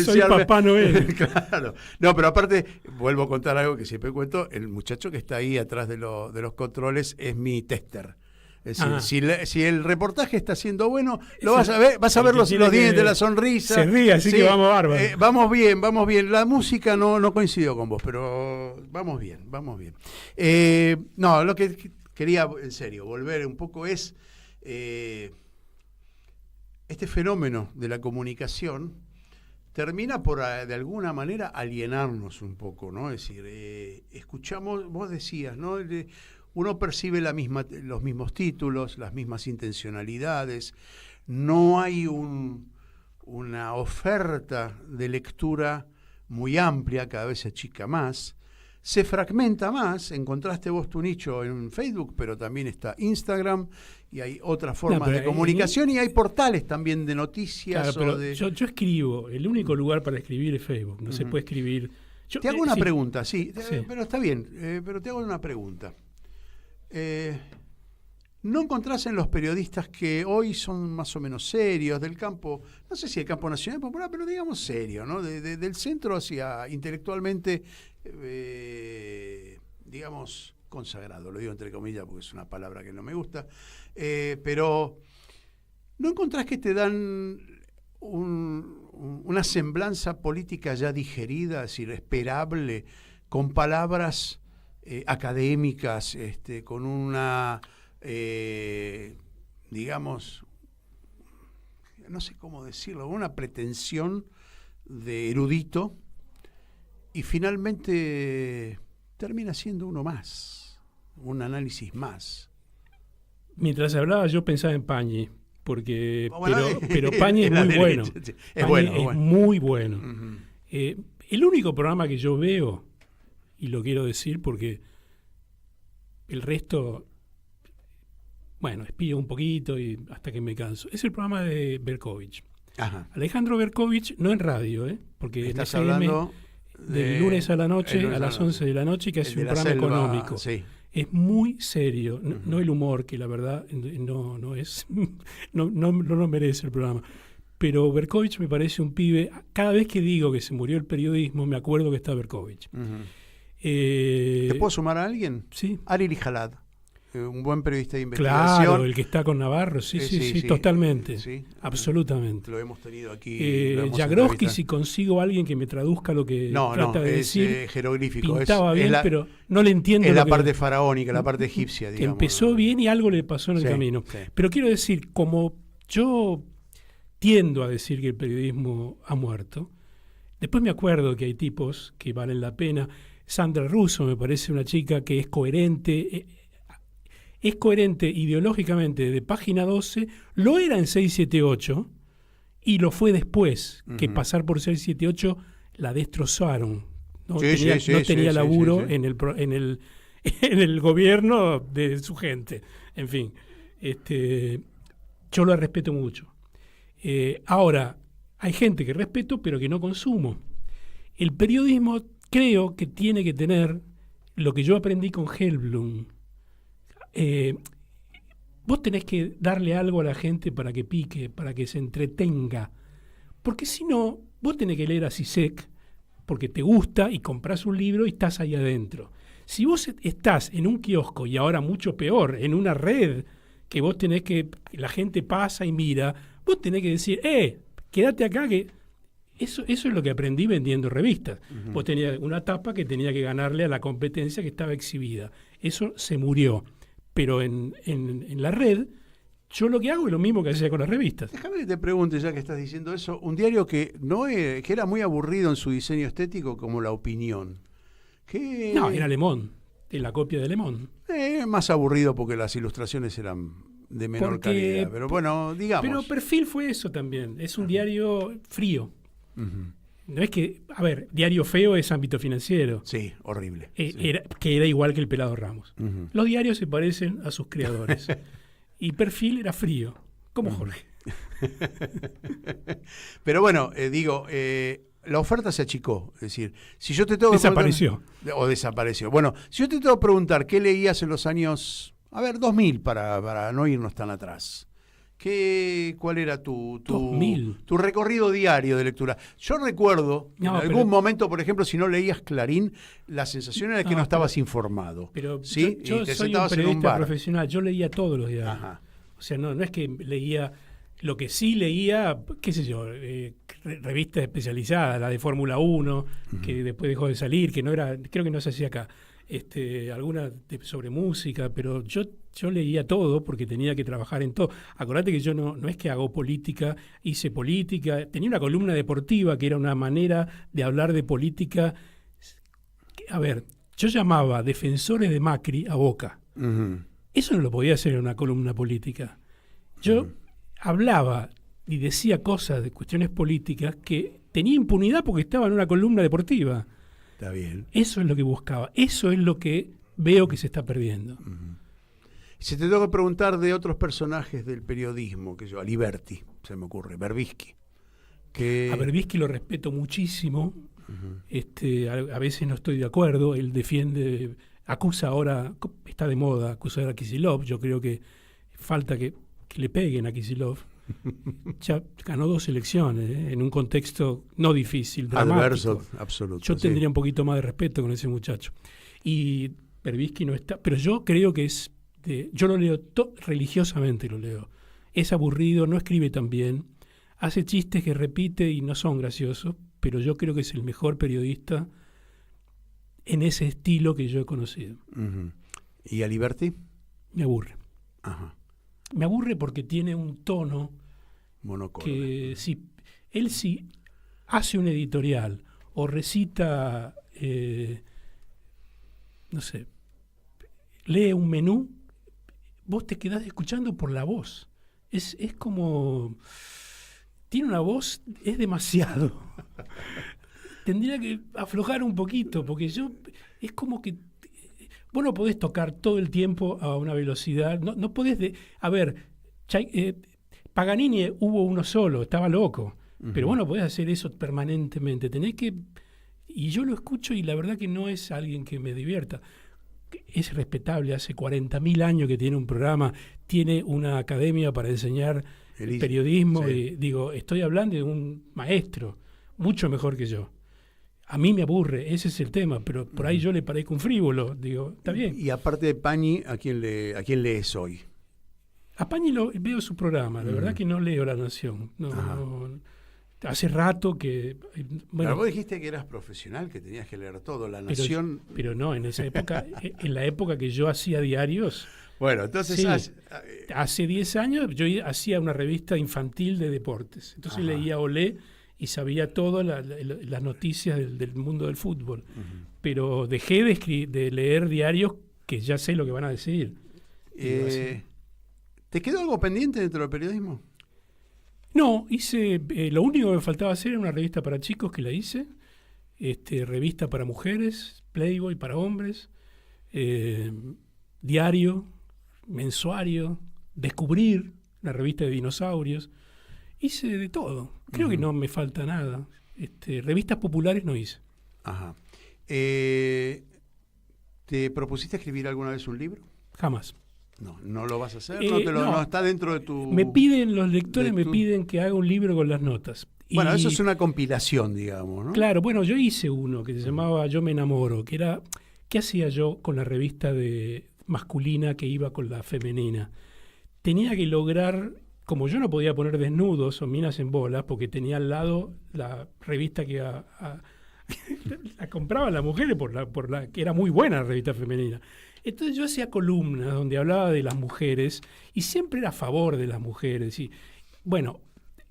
Soy Papá Noel. Claro. No, pero aparte, vuelvo a contar algo que siempre cuento, el muchacho que está ahí atrás de los controles es mi tester. Es decir, si el reportaje está siendo bueno, lo vas a ver los dientes, la sonrisa. Se ríe, así que vamos bárbaro. Vamos bien. La música no coincidió con vos, pero vamos bien. Lo que quería, en serio, volver un poco es este fenómeno de la comunicación termina por, de alguna manera, alienarnos un poco, ¿no? Es decir, escuchamos, vos decías, ¿no? Uno percibe los mismos títulos, las mismas intencionalidades, no hay una oferta de lectura muy amplia, cada vez se achica más, se fragmenta más. Encontraste vos tu nicho en Facebook, pero también está Instagram y hay otras formas de comunicación y hay portales también de noticias. Claro, pero yo escribo, el único lugar para escribir es Facebook, no se puede escribir. Te hago una pregunta, pero está bien, pero te hago una pregunta. ¿No encontrás en los periodistas que hoy son más o menos serios del campo, no sé si del campo nacional popular, pero digamos serio, ¿no? Del centro hacia intelectualmente, digamos, consagrado, lo digo entre comillas porque es una palabra que no me gusta, pero ¿no encontrás que te dan una semblanza política ya digerida, es decir, esperable, con palabras académicas, con una, digamos, no sé cómo decirlo, una pretensión de erudito, y finalmente termina siendo uno más, un análisis más? Mientras hablaba yo pensaba en Pañi, porque pero Pañi es muy bueno. Es muy bueno. Uh-huh. El único programa que yo veo, y lo quiero decir porque el resto, bueno, espío un poquito y hasta que me canso, es el programa de Berkovich. Ajá. Alejandro Berkovich, no en radio, porque estás en FM, hablando del lunes a la noche, a las 11 de la noche, que hace un programa económico. Sí. Es muy serio, no el humor, que la verdad no es, no merece el programa. Pero Berkovich me parece un pibe. Cada vez que digo que se murió el periodismo, me acuerdo que está Berkovich. Uh-huh. ¿Te puedo sumar a alguien? Sí. Ari Lijalad, un buen periodista de investigación. Claro, el que está con Navarro, sí, totalmente. Sí. Absolutamente. Lo hemos tenido aquí. Jagroski, si consigo a alguien que me traduzca lo que trata de decir. Jeroglífico. Pintaba bien, pero no le entiendo. Es la parte faraónica, la parte egipcia, digamos. Empezó bien y algo le pasó en el camino. Sí. Pero quiero decir, como yo tiendo a decir que el periodismo ha muerto, después me acuerdo que hay tipos que valen la pena. Sandra Russo me parece una chica que es coherente ideológicamente de Página 12, lo era en 678 y lo fue después, que pasar por 678 la destrozaron. No tenía laburo en el gobierno de su gente. En fin, yo lo respeto mucho. Ahora, hay gente que respeto pero que no consumo. El periodismo creo que tiene que tener lo que yo aprendí con Hellblum. Vos tenés que darle algo a la gente para que pique, para que se entretenga. Porque si no, vos tenés que leer a Zizek porque te gusta y comprás un libro y estás ahí adentro. Si vos estás en un kiosco, y ahora mucho peor, en una red que vos tenés que la gente pasa y mira, vos tenés que decir, quédate acá que... Eso es lo que aprendí vendiendo revistas. Uh-huh. Vos tenías una tapa que tenía que ganarle a la competencia que estaba exhibida. Eso se murió. Pero en la red, yo lo que hago es lo mismo que hacía con las revistas. Déjame que te pregunte, ya que estás diciendo eso, un diario que que era muy aburrido en su diseño estético, como La Opinión. No, era Le Monde, la copia de Le Monde. Más aburrido porque las ilustraciones eran de menor calidad. Pero bueno, digamos. Pero Perfil fue eso también. Es un diario frío. Uh-huh. No es que, diario feo es Ámbito Financiero. Sí, horrible. Que era igual que el Pelado Ramos. Uh-huh. Los diarios se parecen a sus creadores. Y Perfil era frío, como Jorge. Pero bueno, la oferta se achicó. Es decir, si yo te tengo que desapareció. Desapareció. Bueno, si yo te tengo que preguntar qué leías en los años, 2000, para no irnos tan atrás. ¿Cuál era tu recorrido diario de lectura? Yo recuerdo en algún momento, por ejemplo, si no leías Clarín, la sensación era que no estabas informado. Pero ¿sí? yo soy un periodista profesional, yo leía todos los diarios. Ajá. O sea, no es que leía, lo que sí leía, qué sé yo, revistas especializadas, la de Fórmula 1, que después dejó de salir, que no era, creo que no se hacía acá. alguna sobre música, pero yo leía todo porque tenía que trabajar en todo. Acordate que yo no es que hago política, hice política, tenía una columna deportiva que era una manera de hablar de política. A ver, yo llamaba defensores de Macri a Boca. Eso no lo podía hacer en una columna política. Yo hablaba y decía cosas de cuestiones políticas que tenía impunidad porque estaba en una columna deportiva. Está bien. Eso es lo que buscaba. Eso es lo que veo que se está perdiendo. Si te tengo que preguntar de otros personajes del periodismo, que yo, Aliberti, se me ocurre, Berbisky. A Berbisky lo respeto muchísimo. A veces no estoy de acuerdo. Él defiende, acusa ahora, está de moda acusar a Kicillof. Yo creo que falta que le peguen a Kicillof. Ya ganó 2 elecciones, en un contexto no difícil, dramático. Adverso, absoluto. Yo tendría un poquito más de respeto con ese muchacho. Y Berbisky no está, pero yo creo que yo lo leo religiosamente, lo leo. Es aburrido, no escribe tan bien, hace chistes que repite y no son graciosos, pero yo creo que es el mejor periodista en ese estilo que yo he conocido. ¿Y Aliberti? Me aburre. Ajá. Me aburre porque tiene un tono monocorde. Que él si hace un editorial o recita, no sé, lee un menú, vos te quedás escuchando por la voz. Es como... Tiene una voz, es demasiado. Tendría que aflojar un poquito, porque es como que vos no podés tocar todo el tiempo a una velocidad, no podés... Paganini hubo uno solo, estaba loco, pero vos no podés hacer eso permanentemente, tenés que... Y yo lo escucho y la verdad que no es alguien que me divierta. Es respetable, hace 40.000 años que tiene un programa, tiene una academia para enseñar periodismo, y digo, estoy hablando de un maestro, mucho mejor que yo. A mí me aburre, ese es el tema, pero por ahí yo le parezco un frívolo, digo, está bien. Y aparte de Pañi, ¿a quién lees hoy? A Pañi veo su programa, la verdad que no leo La Nación. Hace rato que... Bueno, pero vos dijiste que eras profesional, que tenías que leer todo, La Nación... Pero no, en esa época, en la época que yo hacía diarios... Bueno, entonces... Sí, hace 10 años yo hacía una revista infantil de deportes. Entonces leía Olé y sabía todas las noticias del mundo del fútbol. Pero dejé de leer diarios que ya sé lo que van a decir. ¿Te quedó algo pendiente dentro del periodismo? No, hice... lo único que me faltaba hacer era una revista para chicos, que la hice. Revista para mujeres, Playboy para hombres, diario, mensuario, Descubrir, la revista de dinosaurios. Hice de todo. Creo que no me falta nada. Revistas populares no hice. Ajá. ¿Te propusiste escribir alguna vez un libro? Jamás. No lo vas a hacer, no está dentro de tu... Los lectores me piden que haga un libro con las notas. Bueno, eso es una compilación, digamos, ¿no? Claro, bueno, yo hice uno que se llamaba Yo me enamoro, que era, ¿qué hacía yo con la revista de masculina que iba con la femenina? Tenía que lograr, como yo no podía poner desnudos o minas en bolas, porque tenía al lado la revista que la compraban las mujeres por la que era muy buena la revista femenina. Entonces yo hacía columnas donde hablaba de las mujeres y siempre era a favor de las mujeres. Y bueno,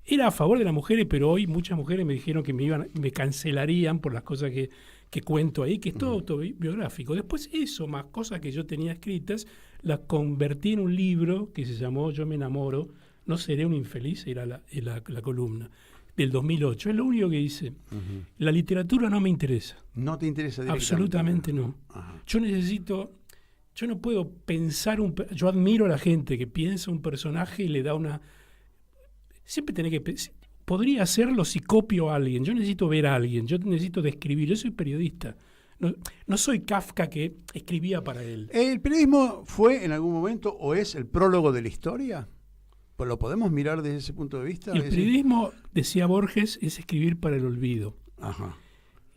era a favor de las mujeres, pero hoy muchas mujeres me dijeron que me cancelarían por las cosas que cuento ahí, que es todo autobiográfico. Después eso, más cosas que yo tenía escritas, las convertí en un libro que se llamó Yo me enamoro, no seré un infeliz, era la columna del 2008. Es lo único que hice. La literatura no me interesa. ¿No te interesa directamente? Absolutamente no. Yo no puedo pensar yo admiro a la gente que piensa un personaje y le da una... Siempre tenés que... Podría hacerlo si copio a alguien. Yo necesito ver a alguien. Yo necesito describir. Yo soy periodista. No soy Kafka que escribía para él. ¿El periodismo fue en algún momento o es el prólogo de la historia? Pues lo podemos mirar desde ese punto de vista. El periodismo, decía Borges, es escribir para el olvido. Ajá.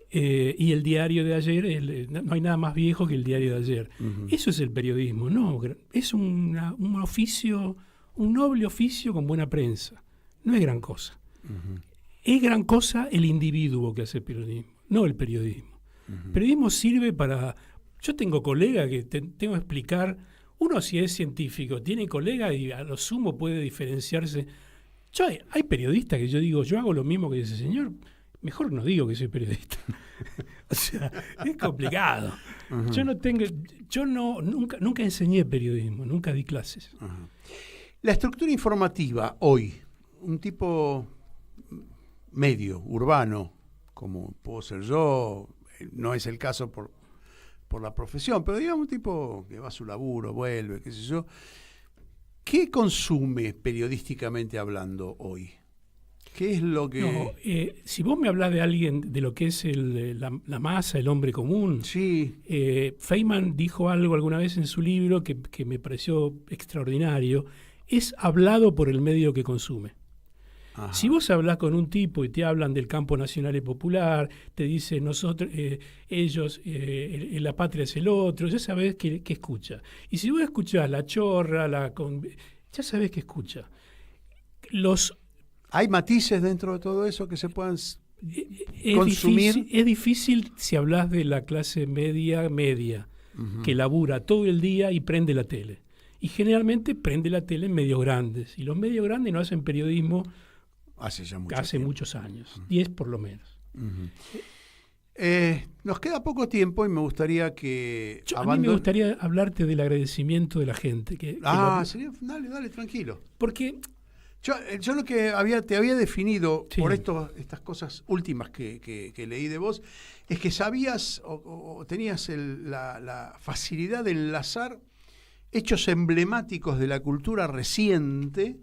Y el diario de ayer, no hay nada más viejo que el diario de ayer. Eso es el periodismo, no, es un oficio, un noble oficio con buena prensa. No es gran cosa. Es gran cosa el individuo que hace periodismo, no el periodismo. El periodismo sirve para Yo tengo colegas que tengo que explicar. Uno, si es científico, tiene colegas y a lo sumo puede diferenciarse. Hay periodistas que yo digo, yo hago lo mismo que ese señor, mejor no digo que soy periodista. O sea, es complicado. Uh-huh. Nunca enseñé periodismo, nunca di clases. Uh-huh. La estructura informativa hoy, un tipo medio, urbano, como puedo ser yo, no es el caso por la profesión, pero digamos un tipo que va a su laburo, vuelve, qué sé yo. ¿Qué consume periodísticamente hablando hoy? ¿Qué es lo que...? Si vos me hablás de alguien, de lo que es la masa, el hombre común, sí. Feynman dijo algo alguna vez en su libro que me pareció extraordinario, es hablado por el medio que consume. Ajá. Si vos hablás con un tipo y te hablan del campo nacional y popular, te dicen nosotros, ellos, la patria es el otro, ya sabés que escucha. Y si vos escuchás la chorra, ya sabés que escucha. ¿Hay matices dentro de todo eso que se puedan consumir? Es difícil si hablas de la clase media, uh-huh, que labura todo el día y prende la tele. Y generalmente prende la tele en medios grandes. Y los medios grandes no hacen periodismo hace muchos años, uh-huh, 10 por lo menos. Uh-huh. Nos queda poco tiempo y me gustaría que... A mí me gustaría hablarte del agradecimiento de la gente. Dale, tranquilo. Porque... Yo lo que te había definido, sí, por estas cosas últimas que leí de vos, es que sabías o tenías la facilidad de enlazar hechos emblemáticos de la cultura reciente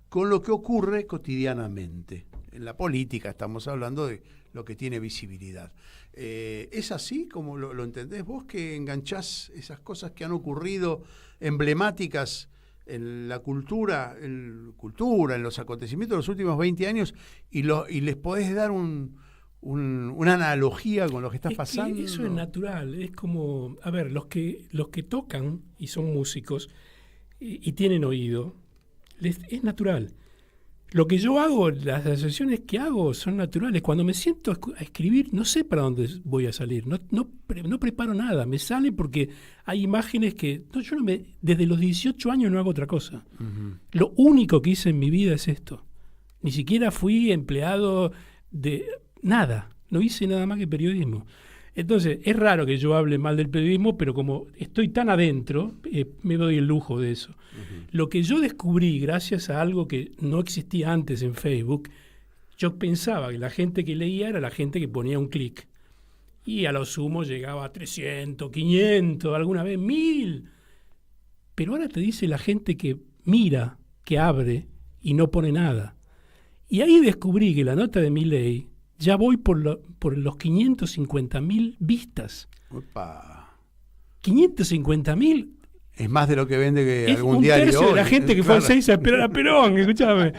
con lo que ocurre cotidianamente. En la política estamos hablando de lo que tiene visibilidad. ¿Es así como lo entendés vos, que enganchás esas cosas que han ocurrido emblemáticas en la cultura, en los acontecimientos de los últimos 20 años y les podés dar una analogía con lo que está pasando? Eso es natural, es como, a ver, los que tocan y son músicos y tienen oído, es natural. Lo que yo hago, las asociaciones que hago son naturales. Cuando me siento a escribir, no sé para dónde voy a salir, no preparo nada, me sale porque hay imágenes que... desde los 18 años no hago otra cosa. Uh-huh. Lo único que hice en mi vida es esto. Ni siquiera fui empleado de nada, no hice nada más que periodismo. Entonces, es raro que yo hable mal del periodismo, pero como estoy tan adentro, me doy el lujo de eso. Uh-huh. Lo que yo descubrí gracias a algo que no existía antes en Facebook, yo pensaba que la gente que leía era la gente que ponía un clic. Y a lo sumo llegaba a 300, 500, alguna vez 1000. Pero ahora te dice la gente que mira, que abre y no pone nada. Y ahí descubrí que la nota de Milei ya voy por los 550.000 vistas. Opa. 550.000. Es más de lo que vende algún Es diario. un tercio de la gente que claro, fue al 6 a esperar a Perón, escúchame.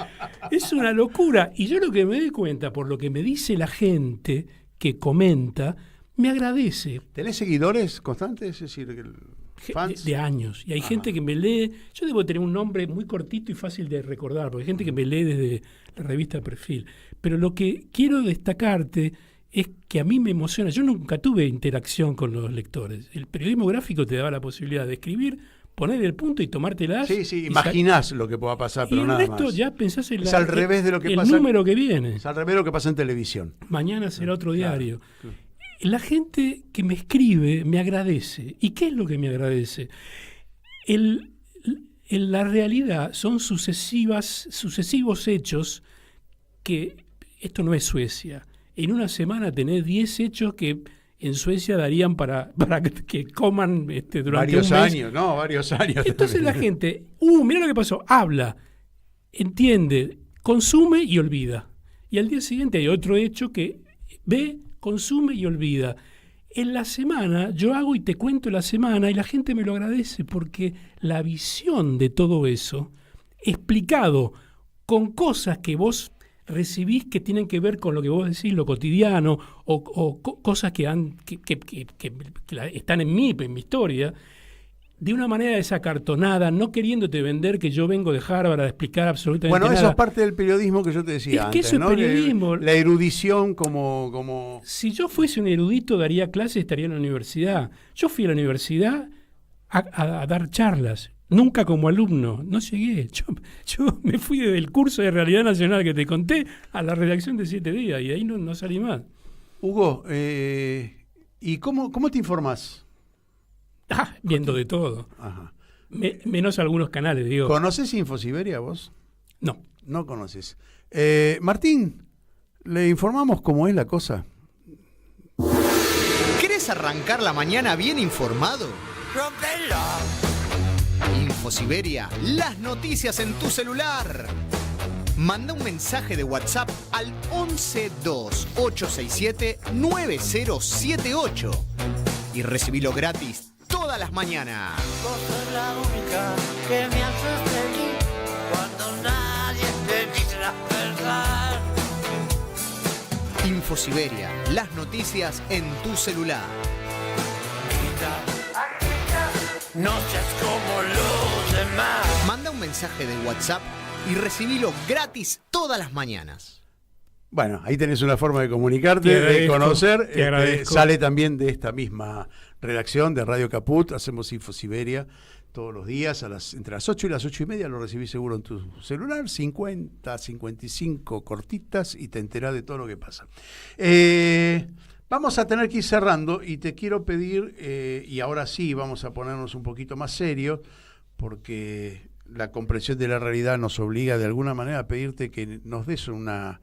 Es una locura. Y yo lo que me doy cuenta, por lo que me dice la gente que comenta, me agradece. ¿Tenés seguidores constantes? Es decir, fans. De años. Y hay gente que me lee. Yo debo tener un nombre muy cortito y fácil de recordar, porque hay gente que me lee desde la revista Perfil. Pero lo que quiero destacarte es que a mí me emociona. Yo nunca tuve interacción con los lectores. El periodismo gráfico te daba la posibilidad de escribir, poner el punto y tomártelas. Sí, imaginás lo que pueda pasar, pero nada más. Y el resto ya pensás en es al revés de lo que pasa. El número que viene. Es al revés de lo que pasa en televisión. Mañana será otro diario. Claro. La gente que me escribe me agradece. ¿Y qué es lo que me agradece? En la realidad son sucesivos hechos que... Esto no es Suecia. En una semana tenés 10 hechos que en Suecia darían para que coman durante varios un mes. años, ¿no? Varios años. Entonces la gente, mirá lo que pasó, habla, entiende, consume y olvida. Y al día siguiente hay otro hecho que ve, consume y olvida. En la semana yo hago y te cuento la semana y la gente me lo agradece porque la visión de todo eso, explicado con cosas que vos recibís que tienen que ver con lo que vos decís, lo cotidiano, o cosas que están en mi historia, de una manera desacartonada, no queriéndote vender que yo vengo de Harvard a explicar absolutamente nada. Bueno, eso es parte del periodismo que yo te decía antes, que eso es ¿no? periodismo. La erudición como... Si yo fuese un erudito, daría clases, estaría en la universidad. Yo fui a la universidad a dar charlas, nunca como alumno, no llegué. Yo me fui del curso de Realidad Nacional que te conté a la redacción de 7 días y de ahí no salí más. Hugo, ¿y cómo te informás? Viendo de todo. Ajá. Menos algunos canales, digo. ¿Conoces InfoSiberia vos? No. No conoces. Martín, ¿le informamos cómo es la cosa? ¿Querés arrancar la mañana bien informado? InfoSiberia, las noticias en tu celular. Manda un mensaje de WhatsApp al 1128679078 y recibilo gratis todas las mañanas. Vos sos la única que me haces feliz cuando nadie te dice la verdad. InfoSiberia, las noticias en tu celular. No seas como los demás. Manda un mensaje de WhatsApp y recibilo gratis todas las mañanas. Bueno, ahí tenés una forma de comunicarte, de conocer. Sale también de esta misma redacción de Radio Caput. Hacemos InfoSiberia todos los días entre las 8 y las 8 y media. Lo recibís seguro en tu celular. 50, 55 cortitas y te enterás de todo lo que pasa. Vamos a tener que ir cerrando y te quiero pedir, y ahora sí vamos a ponernos un poquito más serios, porque la comprensión de la realidad nos obliga de alguna manera a pedirte que nos des una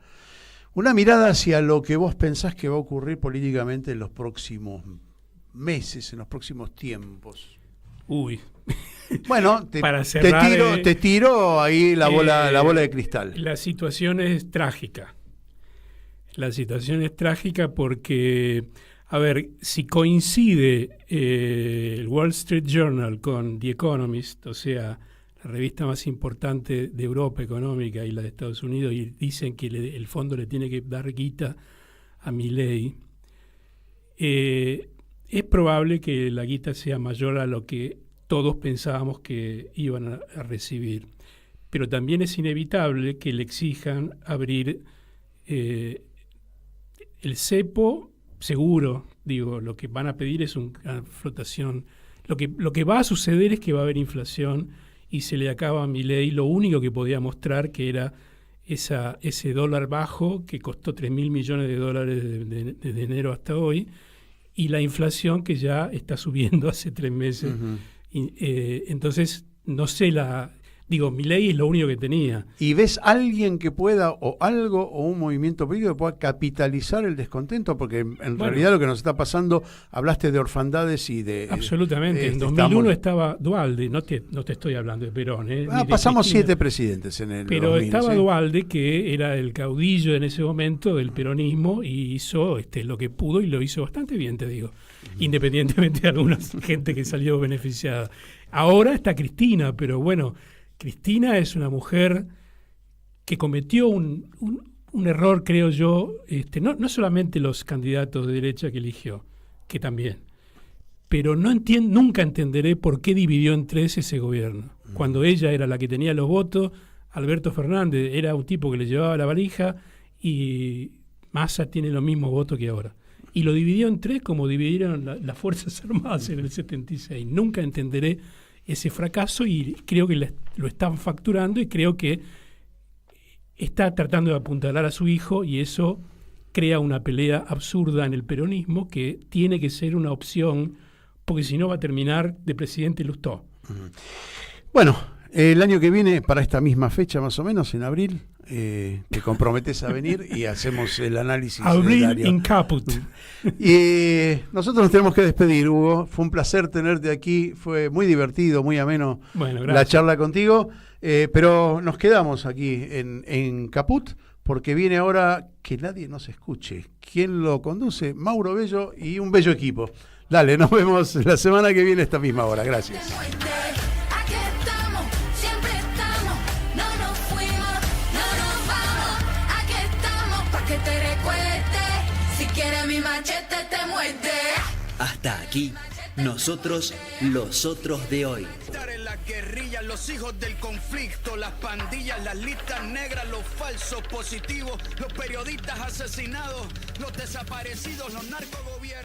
mirada hacia lo que vos pensás que va a ocurrir políticamente en los próximos meses, en los próximos tiempos. Uy. Bueno, Para cerrar, te tiro ahí la bola de cristal. La situación es trágica. La situación es trágica porque, a ver, si coincide el Wall Street Journal con The Economist, o sea, la revista más importante de Europa económica y la de Estados Unidos, y dicen que el fondo le tiene que dar guita a Milei, es probable que la guita sea mayor a lo que todos pensábamos que iban a recibir. Pero también es inevitable que le exijan abrir el cepo, seguro, digo, lo que van a pedir es una flotación. Lo que va a suceder es que va a haber inflación y se le acaba a Milei lo único que podía mostrar, que era ese dólar bajo que costó $3.000 millones desde enero hasta hoy, y la inflación que ya está subiendo hace 3 meses. Uh-huh. Entonces, no sé, Milei es lo único que tenía. ¿Y ves alguien que pueda, o algo, o un movimiento político que pueda capitalizar el descontento? Porque en realidad lo que nos está pasando, hablaste de orfandades y de... Absolutamente. En 2001 estaba Duhalde, no te estoy hablando de Perón. Pasamos 7 presidentes en el Pero 2000, estaba ¿sí? Duhalde, que era el caudillo en ese momento del peronismo, y hizo lo que pudo, y lo hizo bastante bien, te digo. Independientemente de alguna gente que salió beneficiada. Ahora está Cristina, pero bueno... Cristina es una mujer que cometió un error, creo yo, no solamente los candidatos de derecha que eligió, que también, pero nunca entenderé por qué dividió en 3 ese gobierno. Cuando ella era la que tenía los votos, Alberto Fernández era un tipo que le llevaba la valija y Massa tiene los mismos votos que ahora. Y lo dividió en 3 como dividieron las Fuerzas Armadas en el 76. Nunca entenderé ese fracaso y creo que lo están facturando y creo que está tratando de apuntalar a su hijo y eso crea una pelea absurda en el peronismo que tiene que ser una opción porque si no va a terminar de presidente Lustó. Bueno, el año que viene, para esta misma fecha más o menos, en abril, te comprometes a venir y hacemos el análisis. Abril in Caput. Y nosotros nos tenemos que despedir, Hugo. Fue un placer tenerte aquí, fue muy divertido, muy ameno la charla contigo, pero nos quedamos aquí en Caput porque viene ahora Que Nadie Nos Escuche. ¿Quién lo conduce? Mauro Bello y un bello equipo. Dale, nos vemos la semana que viene a esta misma hora. Gracias. Que te recuerde, si quieres mi machete te muerde. Hasta aquí, Nosotros, los otros de hoy. Estar en la guerrilla, los hijos del conflicto, las pandillas, las listas negras, los falsos positivos, los periodistas asesinados, los desaparecidos, los narcogobiernos.